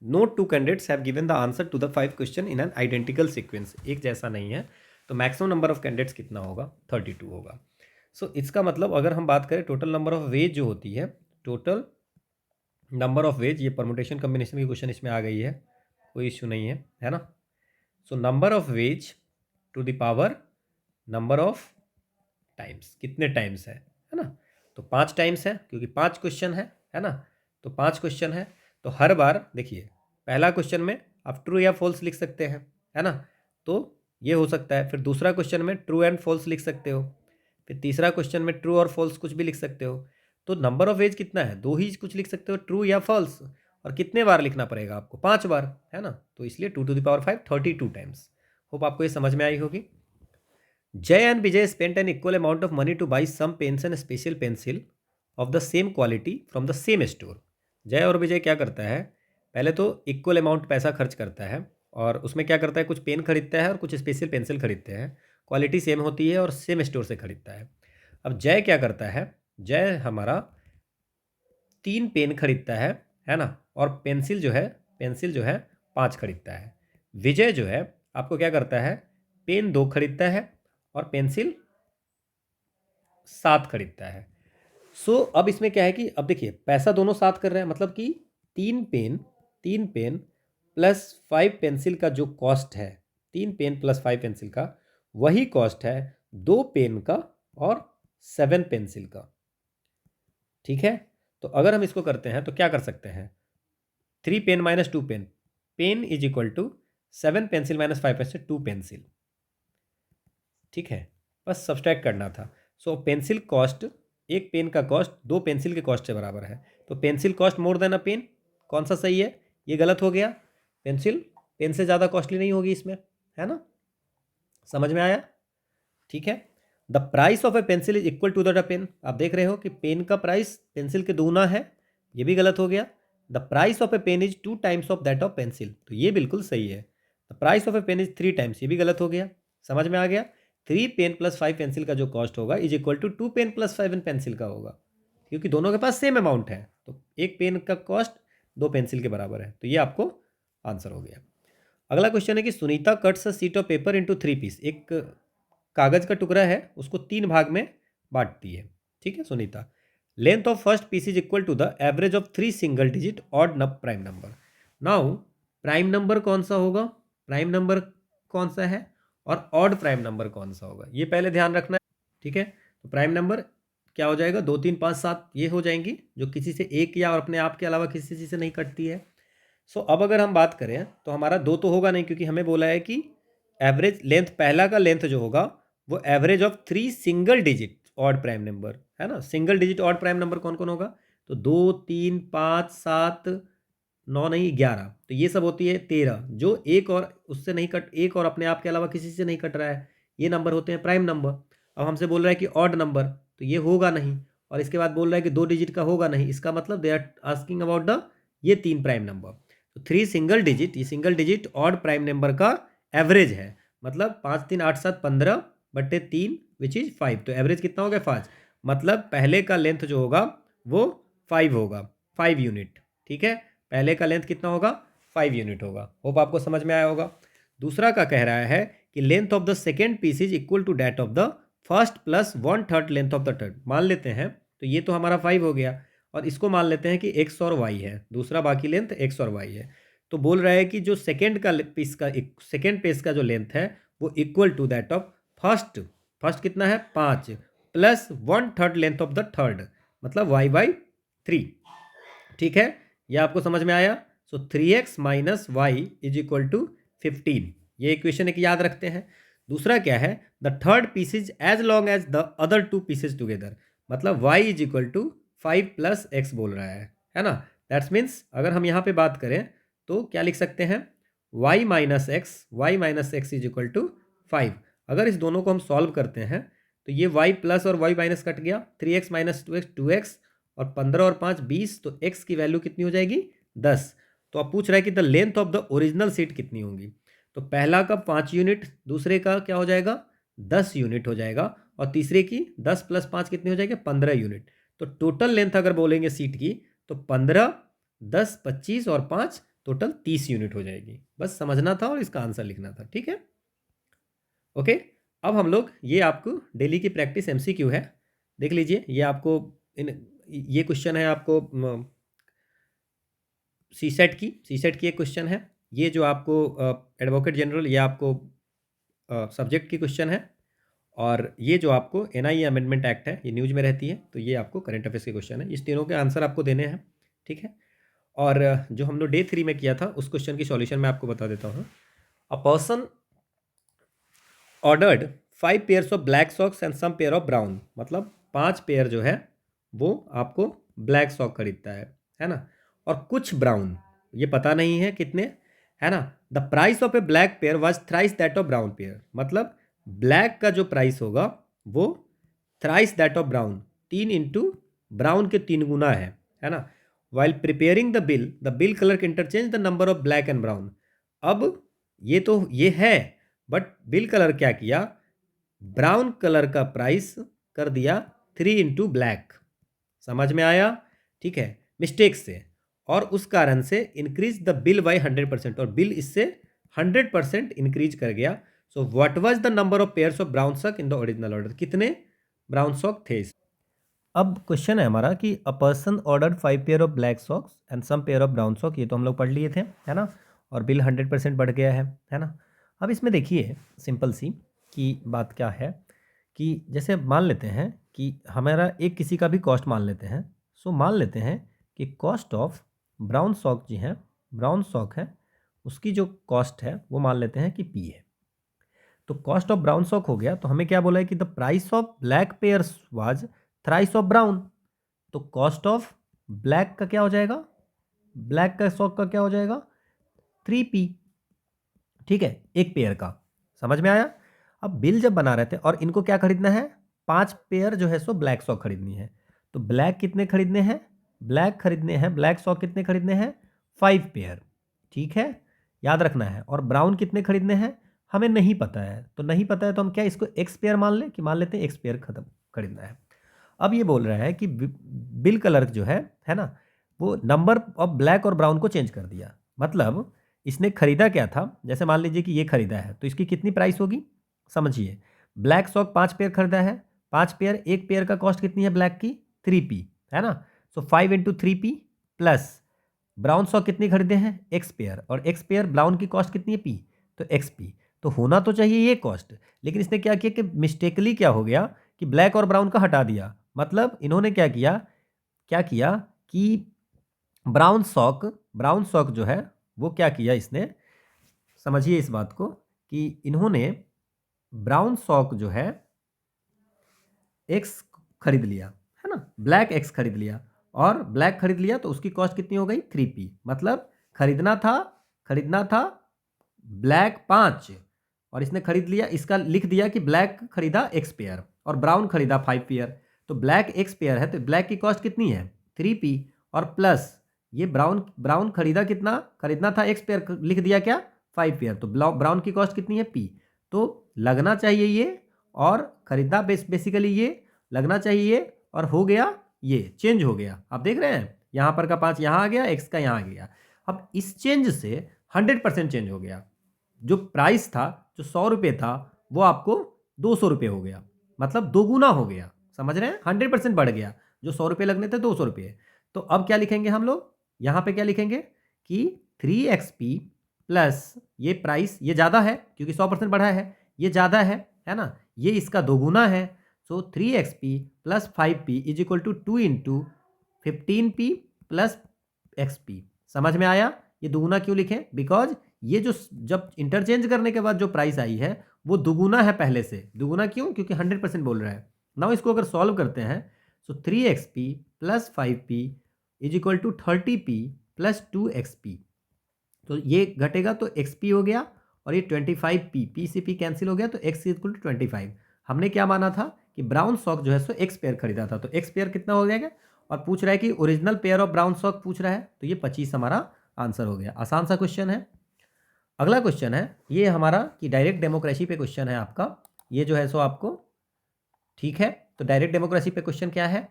No two candidates have given the answer to the 5 question in an identical sequence, एक जैसा नहीं है, तो मैक्सिमम नंबर ऑफ कैंडिडेट्स कितना होगा? 32 होगा। सो इसका मतलब अगर हम बात करें टोटल नंबर ऑफ वेज जो होती है, टोटल नंबर ऑफ वेज, ये परमुटेशन कम्बिनेशन की क्वेश्चन इसमें आ गई है, कोई इश्यू नहीं है ना। So number of ways to the power number of times, कितने टाइम्स है ना, तो 5 टाइम्स है क्योंकि 5 क्वेश्चन है ना, तो 5 क्वेश्चन है, तो हर बार देखिए पहला क्वेश्चन में आप ट्रू या फॉल्स लिख सकते हैं, है ना, तो ये हो सकता है। फिर दूसरा क्वेश्चन में ट्रू एंड फॉल्स लिख सकते हो, फिर तीसरा क्वेश्चन में ट्रू और फॉल्स कुछ भी लिख सकते हो। तो नंबर ऑफ वेज कितना है? 2 ही कुछ लिख सकते हो, ट्रू या फॉल्स, और कितने बार लिखना पड़ेगा आपको? 5 बार, है ना, तो इसलिए 2 to the power 5 32 times. Hope आपको ये समझ में आई होगी। Jay and Vijay spent an equal amount of money to buy some pens and a special pencil of the same quality from the same store. जय और विजय क्या करता है? पहले तो इक्वल अमाउंट पैसा खर्च करता है और उसमें क्या करता है, कुछ पेन खरीदता है और कुछ स्पेशल पेंसिल खरीदते हैं, क्वालिटी सेम होती है और सेम स्टोर से खरीदता है। अब जय क्या करता है? जय हमारा 3 पेन खरीदता है ना, और पेंसिल जो है 5 खरीदता है। विजय जो है आपको क्या करता है? पेन 2 खरीदता है और पेंसिल 7 खरीदता है। सो अब इसमें क्या है कि अब देखिए पैसा दोनों 7 कर रहे हैं, मतलब कि 3 पेन प्लस 5 पेंसिल का जो कॉस्ट है, 3 पेन प्लस 5 पेंसिल का वही कॉस्ट है 2 पेन का और 7 पेंसिल का। ठीक है, तो अगर हम इसको करते हैं तो क्या कर सकते हैं? 3 pen minus 2 pen, pen is equal to 7 pencil minus 5 pencil, 2 pencil. ठीक है, बस सब्सट्रैक्ट करना था। सो पेंसिल कॉस्ट, एक पेन का कॉस्ट 2 पेंसिल के कॉस्ट से बराबर है, तो pencil cost more than a pen, कौन सा सही है? ये गलत हो गया, पेंसिल पेन से ज़्यादा कॉस्टली नहीं होगी इसमें, है ना, समझ में आया? ठीक है, the price of a pencil is equal to the pen, आप देख रहे हो कि पेन का प्राइस पेंसिल के दूना है, ये भी गलत हो गया। The price of a pen is 2 times of that of pencil, तो ये बिल्कुल सही है। The price of a pen is 3 times, ये भी गलत हो गया, समझ में आ गया। 3 पेन प्लस 5 पेंसिल का जो कॉस्ट होगा is equal to 2 pen plus 5 pencil का होगा, क्योंकि दोनों के पास सेम अमाउंट है, तो एक पेन का कॉस्ट 2 पेंसिल के बराबर है, तो ये आपको आंसर हो गया। अगला क्वेश्चन है कि Sunita cuts a sheet of paper into 3 piece, एक कागज का टुकड़ा है उसको 3 भाग में बांटती है। ठीक है Sunita, length of first piece is equal to the average of 3 single digit odd number prime number. Now prime number कौन सा होगा, प्राइम नंबर कौन सा है और ऑड प्राइम नंबर कौन सा होगा, ये पहले ध्यान रखना है। ठीक है, तो प्राइम नंबर क्या हो जाएगा? 2 3 5 7 ये हो जाएंगी, जो किसी से एक या और अपने आप के अलावा किसी चीज़ से नहीं कटती है। सो अब अगर हम बात करें तो हमारा 2 तो होगा नहीं, क्योंकि हमें बोला है कि एवरेज लेंथ, पहला का लेंथ जो होगा वो average of 3 single digit odd prime number, है ना। Single digit odd prime number कौन कौन होगा? तो 2 3 5 7 9 नहीं 11, तो ये सब होती है 13, जो एक और उससे नहीं कट, एक और अपने आप के अलावा किसी से नहीं कट रहा है, ये नंबर होते हैं प्राइम नंबर। अब हमसे बोल रहा है कि ऑड नंबर, तो ये होगा नहीं, और इसके बाद बोल रहा है कि 2 डिजिट का होगा नहीं, इसका मतलब they are asking about the ये 3 प्राइम नंबर। तो 3 सिंगल डिजिट, ये single digit odd prime number का एवरेज है, मतलब 5 3 8 7 15 बट्टे 3 विच इज 5, तो एवरेज कितना हो गया? 5, मतलब पहले का लेंथ जो होगा वो 5 होगा, 5 यूनिट। ठीक है, पहले का लेंथ कितना होगा? 5 यूनिट होगा। होप आपको समझ में आया होगा। दूसरा का कह रहा है कि length of the second piece is equal to that of the first plus 1/3 length of the third. मान लेते हैं, तो ये तो हमारा 5 हो गया, और इसको मान लेते हैं कि एक्स और वाई है, दूसरा बाकी लेंथ एक्स और वाई है। तो बोल रहा है कि जो सेकेंड का पीस का, सेकेंड पीस का जो लेंथ है वो equal to that of first, first कितना है? 5 plus 1/3 length of the third, मतलब वाई बाई 3। ठीक है, यह आपको समझ में आया। So 3x minus y is equal to 15, ये इक्वेशन एक याद रखते हैं। दूसरा क्या है? The third piece is as long as the other 2 pieces together, मतलब y is equal to 5 plus x बोल रहा है ना। दैट्स मीन्स अगर हम यहाँ पे बात करें तो क्या लिख सकते हैं? y minus x is equal to 5। अगर इस दोनों को हम सॉल्व करते हैं तो ये y प्लस और y माइनस कट गया, 3x माइनस 2x, और 15 और 5 20, तो x की वैल्यू कितनी हो जाएगी? 10। तो अब पूछ रहा है कि the length of the original seat कितनी होगी, तो पहला का 5 यूनिट, दूसरे का क्या हो जाएगा? 10 यूनिट हो जाएगा, और तीसरे की 10 प्लस 5 कितनी हो जाएगी? 15 यूनिट। तो टोटल लेंथ अगर बोलेंगे सीट की तो 15 10 25 और 5, टोटल 30 यूनिट हो जाएगी। बस समझना था और इसका आंसर लिखना था, ठीक है। ओके, अब हम लोग ये आपको डेली की प्रैक्टिस एमसीक्यू है, देख लीजिए। ये आपको ये क्वेश्चन है आपको सी सेट की एक क्वेश्चन है। ये जो आपको एडवोकेट जनरल, ये आपको सब्जेक्ट की क्वेश्चन है। और ये जो आपको एनआई अमेंडमेंट एक्ट है, ये न्यूज़ में रहती है, तो ये आपको करंट अफेयर्स के क्वेश्चन है। इस तीनों के आंसर आपको देने हैं, ठीक है। और जो हम लोग डे 3 में किया था उस क्वेश्चन की सॉल्यूशन मैं आपको बता देता हूँ। A person ordered 5 pairs of black socks and some pair of brown, मतलब 5 पेयर जो है वो आपको ब्लैक सॉक खरीदता है ना, और कुछ ब्राउन, ये पता नहीं है कितने, है ना। The price of A black pair was thrice that of brown pair, मतलब ब्लैक का जो प्राइस होगा वो thrice that of brown, 3 into brown के 3 गुना है ना। While preparing the bill clerk interchange the number of black and brown. अब ये तो ये है, बट बिल कलर क्या किया, ब्राउन कलर का प्राइस कर दिया 3 इंटू ब्लैक, समझ में आया, ठीक है, मिस्टेक से। और उस कारण से इंक्रीज द बिल बाई 100%, और बिल इससे 100% इंक्रीज कर गया। So what was the number of pairs of brown sock in the original order, कितने ब्राउन सॉक थे। अब क्वेश्चन है हमारा कि a person ordered 5 pair of black socks and some pair of brown sock, ये तो हम लोग पढ़ लिए थे, है ना। और बिल 100% बढ़ गया है ना। अब इसमें देखिए सिंपल सी कि बात क्या है कि जैसे मान लेते हैं कि हमारा एक किसी का भी कॉस्ट मान लेते हैं। सो मान लेते हैं कि कॉस्ट ऑफ ब्राउन सॉक जी है, ब्राउन सॉक है, उसकी जो कॉस्ट है वो मान लेते हैं कि पी है। तो कॉस्ट ऑफ ब्राउन सॉक हो गया, तो हमें क्या बोला है कि the price of black pairs was thrice of brown. तो कॉस्ट ऑफ ब्लैक का क्या हो जाएगा, ब्लैक का सॉक का क्या हो जाएगा, 3p, ठीक है, एक पेयर का, समझ में आया। अब बिल जब बना रहे थे और इनको क्या खरीदना है, 5 पेयर जो है सो ब्लैक सॉक खरीदनी है। तो ब्लैक कितने खरीदने हैं, ब्लैक खरीदने हैं, ब्लैक सॉक कितने खरीदने हैं, 5 पेयर, ठीक है, याद रखना है। और ब्राउन कितने खरीदने हैं हमें नहीं पता है, तो नहीं पता है तो हम क्या इसको एक्स पेयर मान लें, कि मान लेते हैं एक्स पेयर खत्म खरीदना है। अब ये बोल रहा है कि बिल क्लर्क जो है ना, वो नंबर ऑफ ब्लैक और ब्राउन को चेंज कर दिया। मतलब इसने खरीदा क्या था, जैसे मान लीजिए कि ये खरीदा है, तो इसकी कितनी प्राइस होगी, समझिए। ब्लैक सॉक 5 पेयर खरीदा है, 5 पेयर, एक पेयर का कॉस्ट कितनी है ब्लैक की, 3p, है ना। So 5 into 3p plus brown sock कितनी खरीदे हैं, एक्स पेयर, और एक्स पेयर ब्राउन की कॉस्ट कितनी है p, तो एक्सपी। तो होना तो चाहिए ये कॉस्ट, लेकिन इसने क्या किया कि मिस्टेकली क्या हो गया कि ब्लैक और ब्राउन का हटा दिया। मतलब इन्होंने क्या किया कि ब्राउन सॉक जो है वो क्या किया इसने, समझिए इस बात को, कि इन्होंने ब्राउन सॉक जो है एक्स खरीद लिया, है ना, ब्लैक एक्स खरीद लिया, और ब्लैक खरीद लिया तो उसकी कॉस्ट कितनी हो गई, 3p। मतलब खरीदना था ब्लैक 5, और इसने खरीद लिया, इसका लिख दिया कि ब्लैक खरीदा एक्स पेयर और ब्राउन खरीदा 5 पेयर। तो ब्लैक एक्स पेयर है तो ब्लैक की कॉस्ट कितनी है, 3p, और प्लस ये ब्राउन खरीदना था एक्स पेयर, लिख दिया क्या, 5 पेयर, तो ब्राउन की कॉस्ट कितनी है, p। तो लगना चाहिए ये, और खरीदना बेसिकली ये, लगना चाहिए, और हो गया ये, चेंज हो गया। आप देख रहे हैं यहाँ पर का 5 यहाँ आ गया, एक्स का यहाँ आ गया। अब इस चेंज से 100% चेंज हो गया। जो प्राइस था, जो 100 रुपये था, वो आपको 200 रुपये हो गया, मतलब दोगुना हो गया, समझ रहे हैं, 100% बढ़ गया। जो 100 रुपये लगने थे 200 रुपये। तो अब क्या लिखेंगे हम लोग, यहाँ पे क्या लिखेंगे कि 3xp प्लस ये प्राइस, ये ज़्यादा है क्योंकि 100% बढ़ा है, ये ज़्यादा है ना, ये इसका दोगुना है। So 3xp plus 5p is equal to 2 into 15p plus xp। समझ में आया, ये दुगुना क्यों लिखें, बिकॉज ये जो जब इंटरचेंज करने के बाद जो प्राइस आई है वो दुगुना है पहले से। दुगुना क्यों, क्योंकि 100% बोल रहा है। नाउ इसको अगर सॉल्व करते हैं, so 3xp plus 5p is equal to 30p plus 2xp। तो ये घटेगा तो xp हो गया, और ये 25p, p से p कैंसिल हो गया, तो x इक्वल टू 25। हमने क्या माना था कि ब्राउन सॉक जो है सो एक्स पेयर खरीदा था, तो एक्स पेयर कितना हो जाएगा, और पूछ रहा है कि original pair of brown sock पूछ रहा है, तो ये 25 हमारा आंसर हो गया। आसान सा क्वेश्चन है। अगला क्वेश्चन है ये हमारा कि डायरेक्ट डेमोक्रेसी पे क्वेश्चन है आपका, ये जो है सो आपको, ठीक है। तो डायरेक्ट डेमोक्रेसी पे क्वेश्चन क्या है,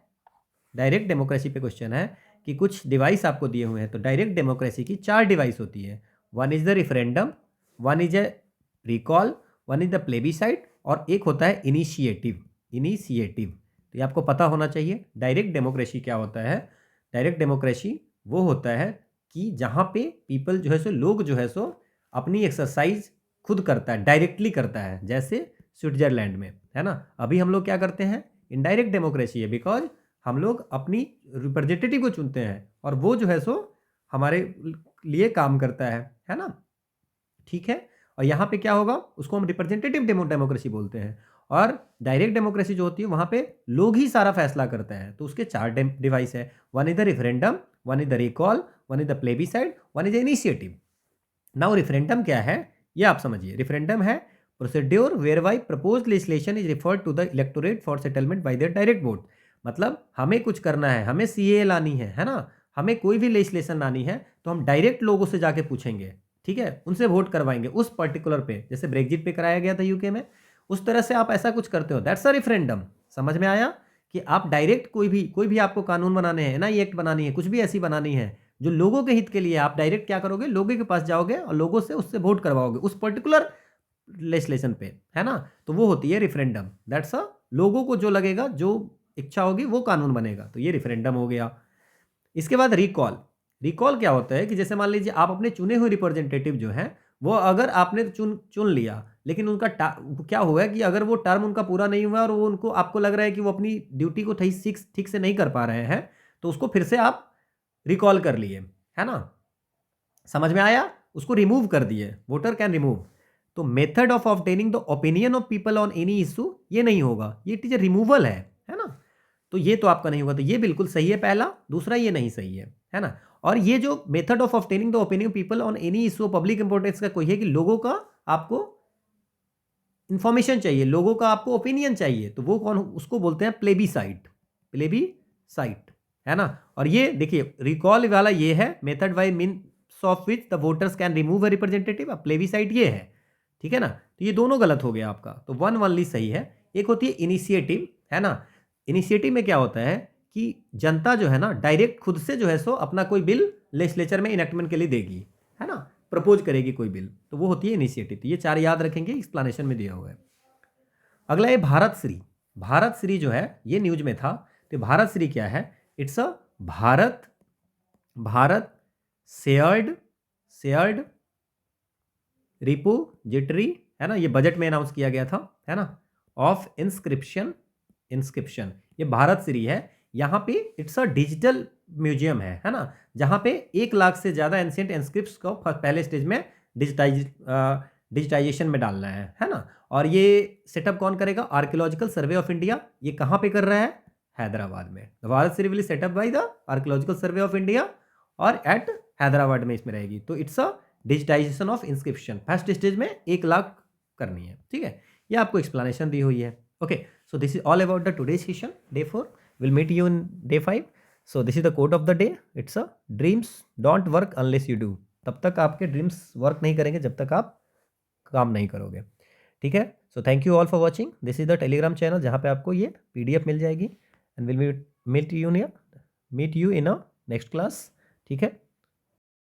डायरेक्ट डेमोक्रेसी पे क्वेश्चन है कि कुछ डिवाइस आपको दिए हुए हैं, तो डायरेक्ट डेमोक्रेसी की 4 डिवाइस होती है। One is the referendum, one is a recall, one is the plebiscite, और एक होता है इनिशिएटिव। तो ये आपको पता होना चाहिए। डायरेक्ट डेमोक्रेसी क्या होता है? डायरेक्ट डेमोक्रेसी वो होता है कि जहाँ पे पीपल जो है सो, लोग जो है सो अपनी एक्सरसाइज खुद करता है, डायरेक्टली करता है, जैसे स्विट्जरलैंड में, है ना। अभी हम लोग क्या करते हैं? इनडायरेक्ट डेमोक्रेसी है, बिकॉज हम लोग अपनी रिप्रेजेंटेटिव को चुनते हैं और वो जो है सो हमारे लिए काम करता है ना। ठीक है। और यहाँ पे क्या होगा? उसको हम रिप्रेजेंटेटिव डेमोक्रेसी बोलते हैं। और डायरेक्ट डेमोक्रेसी जो होती है वहाँ पे लोग ही सारा फैसला करते हैं। तो उसके 4 डिवाइस है। One is the referendum, one is the recall, one is the plebiscite, one is the initiative. Now referendum क्या है ये आप समझिए। रिफरेंडम है procedure whereby propose legislation is referred to the electorate for settlement by their direct vote. मतलब हमें कुछ करना है, हमें सीए लानी है ना, हमें कोई भी लेजिस्लेशन लानी है, तो हम डायरेक्ट लोगों से जाके पूछेंगे, ठीक है, उनसे वोट करवाएंगे उस पर्टिकुलर पे, जैसे ब्रेक्जिट पे कराया गया था यूके में, उस तरह से आप ऐसा कुछ करते हो। That's a referendum. समझ में आया कि आप डायरेक्ट कोई भी आपको कानून बनाने हैं ना, ये एक्ट बनानी है, कुछ भी ऐसी बनानी है जो लोगों के हित के लिए, आप डायरेक्ट क्या करोगे? लोगों के पास जाओगे और लोगों से उससे वोट करवाओगे उस पर्टिकुलर लेजिस्लेशन पे, है ना। तो वो होती है रिफरेंडम। दैट्स अ, लोगों को जो लगेगा, जो इच्छा होगी वो कानून बनेगा, तो ये रिफरेंडम हो गया। इसके बाद रिकॉल। रिकॉल क्या होता है कि जैसे मान लीजिए आप अपने चुने हुए रिप्रेजेंटेटिव जो हैं, वो अगर आपने चुन लिया, लेकिन उनका क्या हुआ है कि अगर वो टर्म उनका पूरा नहीं हुआ और वो उनको आपको लग रहा है कि वो अपनी ड्यूटी को ठीक से नहीं कर पा रहे हैं, तो उसको फिर से आप रिकॉल कर लिए, है ना। समझ में आया? उसको रिमूव कर दिए, वोटर कैन रिमूव। तो method of obtaining the opinion of people on any issue, ये नहीं होगा, ये टीचर रिमूवल है ना। तो ये तो आपका नहीं होगा, तो ये बिल्कुल सही है पहला। दूसरा ये नहीं सही है ना। और ये जो method of obtaining the opinion people on any issue public importance का कोई है कि लोगों का आपको इंफॉर्मेशन चाहिए, लोगों का आपको ओपिनियन चाहिए, तो वो कौन? उसको बोलते हैं प्लेबीसाइट, है ना। और ये देखिए रिकॉल वाला ये है method by means of which the voters can remove a representative. Plebiscite ये है, ठीक है ना। तो ये दोनों गलत हो गया आपका, तो वन ओनली सही है। एक होती है इनिशिएटिव, है ना। इनिशिएटिव में क्या होता है कि जनता जो है ना डायरेक्ट खुद से जो है सो अपना कोई बिल लेजिस्लेचर में इनेक्टमेंट के लिए देगी, है ना, प्रपोज करेगी कोई बिल, तो वो होती है इनिशिएटिव। तो ये 4 याद रखेंगे, एक्सप्लेनेशन में दिया हुआ है। अगला है भारत श्री। भारत श्री जो है ये न्यूज में था। तो भारत श्री क्या है? It's a Bharat shared repository, है ना। ये बजट में अनाउंस किया गया था, है ना, ऑफ इंस्क्रिप्शन। ये भारत श्री है। यहाँ पे इट्स अ डिजिटल म्यूजियम है ना, जहाँ पे 1 लाख से ज़्यादा एंशिएंट इंस्क्रिप्ट्स को पहले स्टेज में डिजिटाइजेशन में डालना है ना। और ये सेटअप कौन करेगा? Archaeological survey of India. ये कहाँ पे कर रहा है? हैदराबाद में। Bharat Shri will set up by the archaeological survey of India और एट हैदराबाद में इसमें रहेगी। तो it's a digitization of inscription, first stage में 1 लाख करनी है, ठीक है। ये आपको एक्सप्लेनेशन दी हुई है। Okay, so this is all about the today session, day 4। Will meet you in day 5। So this is the quote of the day. It's a dreams don't work unless you do. तब तक आपके dreams work नहीं करेंगे जब तक आप काम नहीं करोगे, ठीक है। So thank you all for watching. This is the Telegram channel जहाँ पे आपको ये PDF मिल जाएगी। And will meet you in a next class, ठीक है।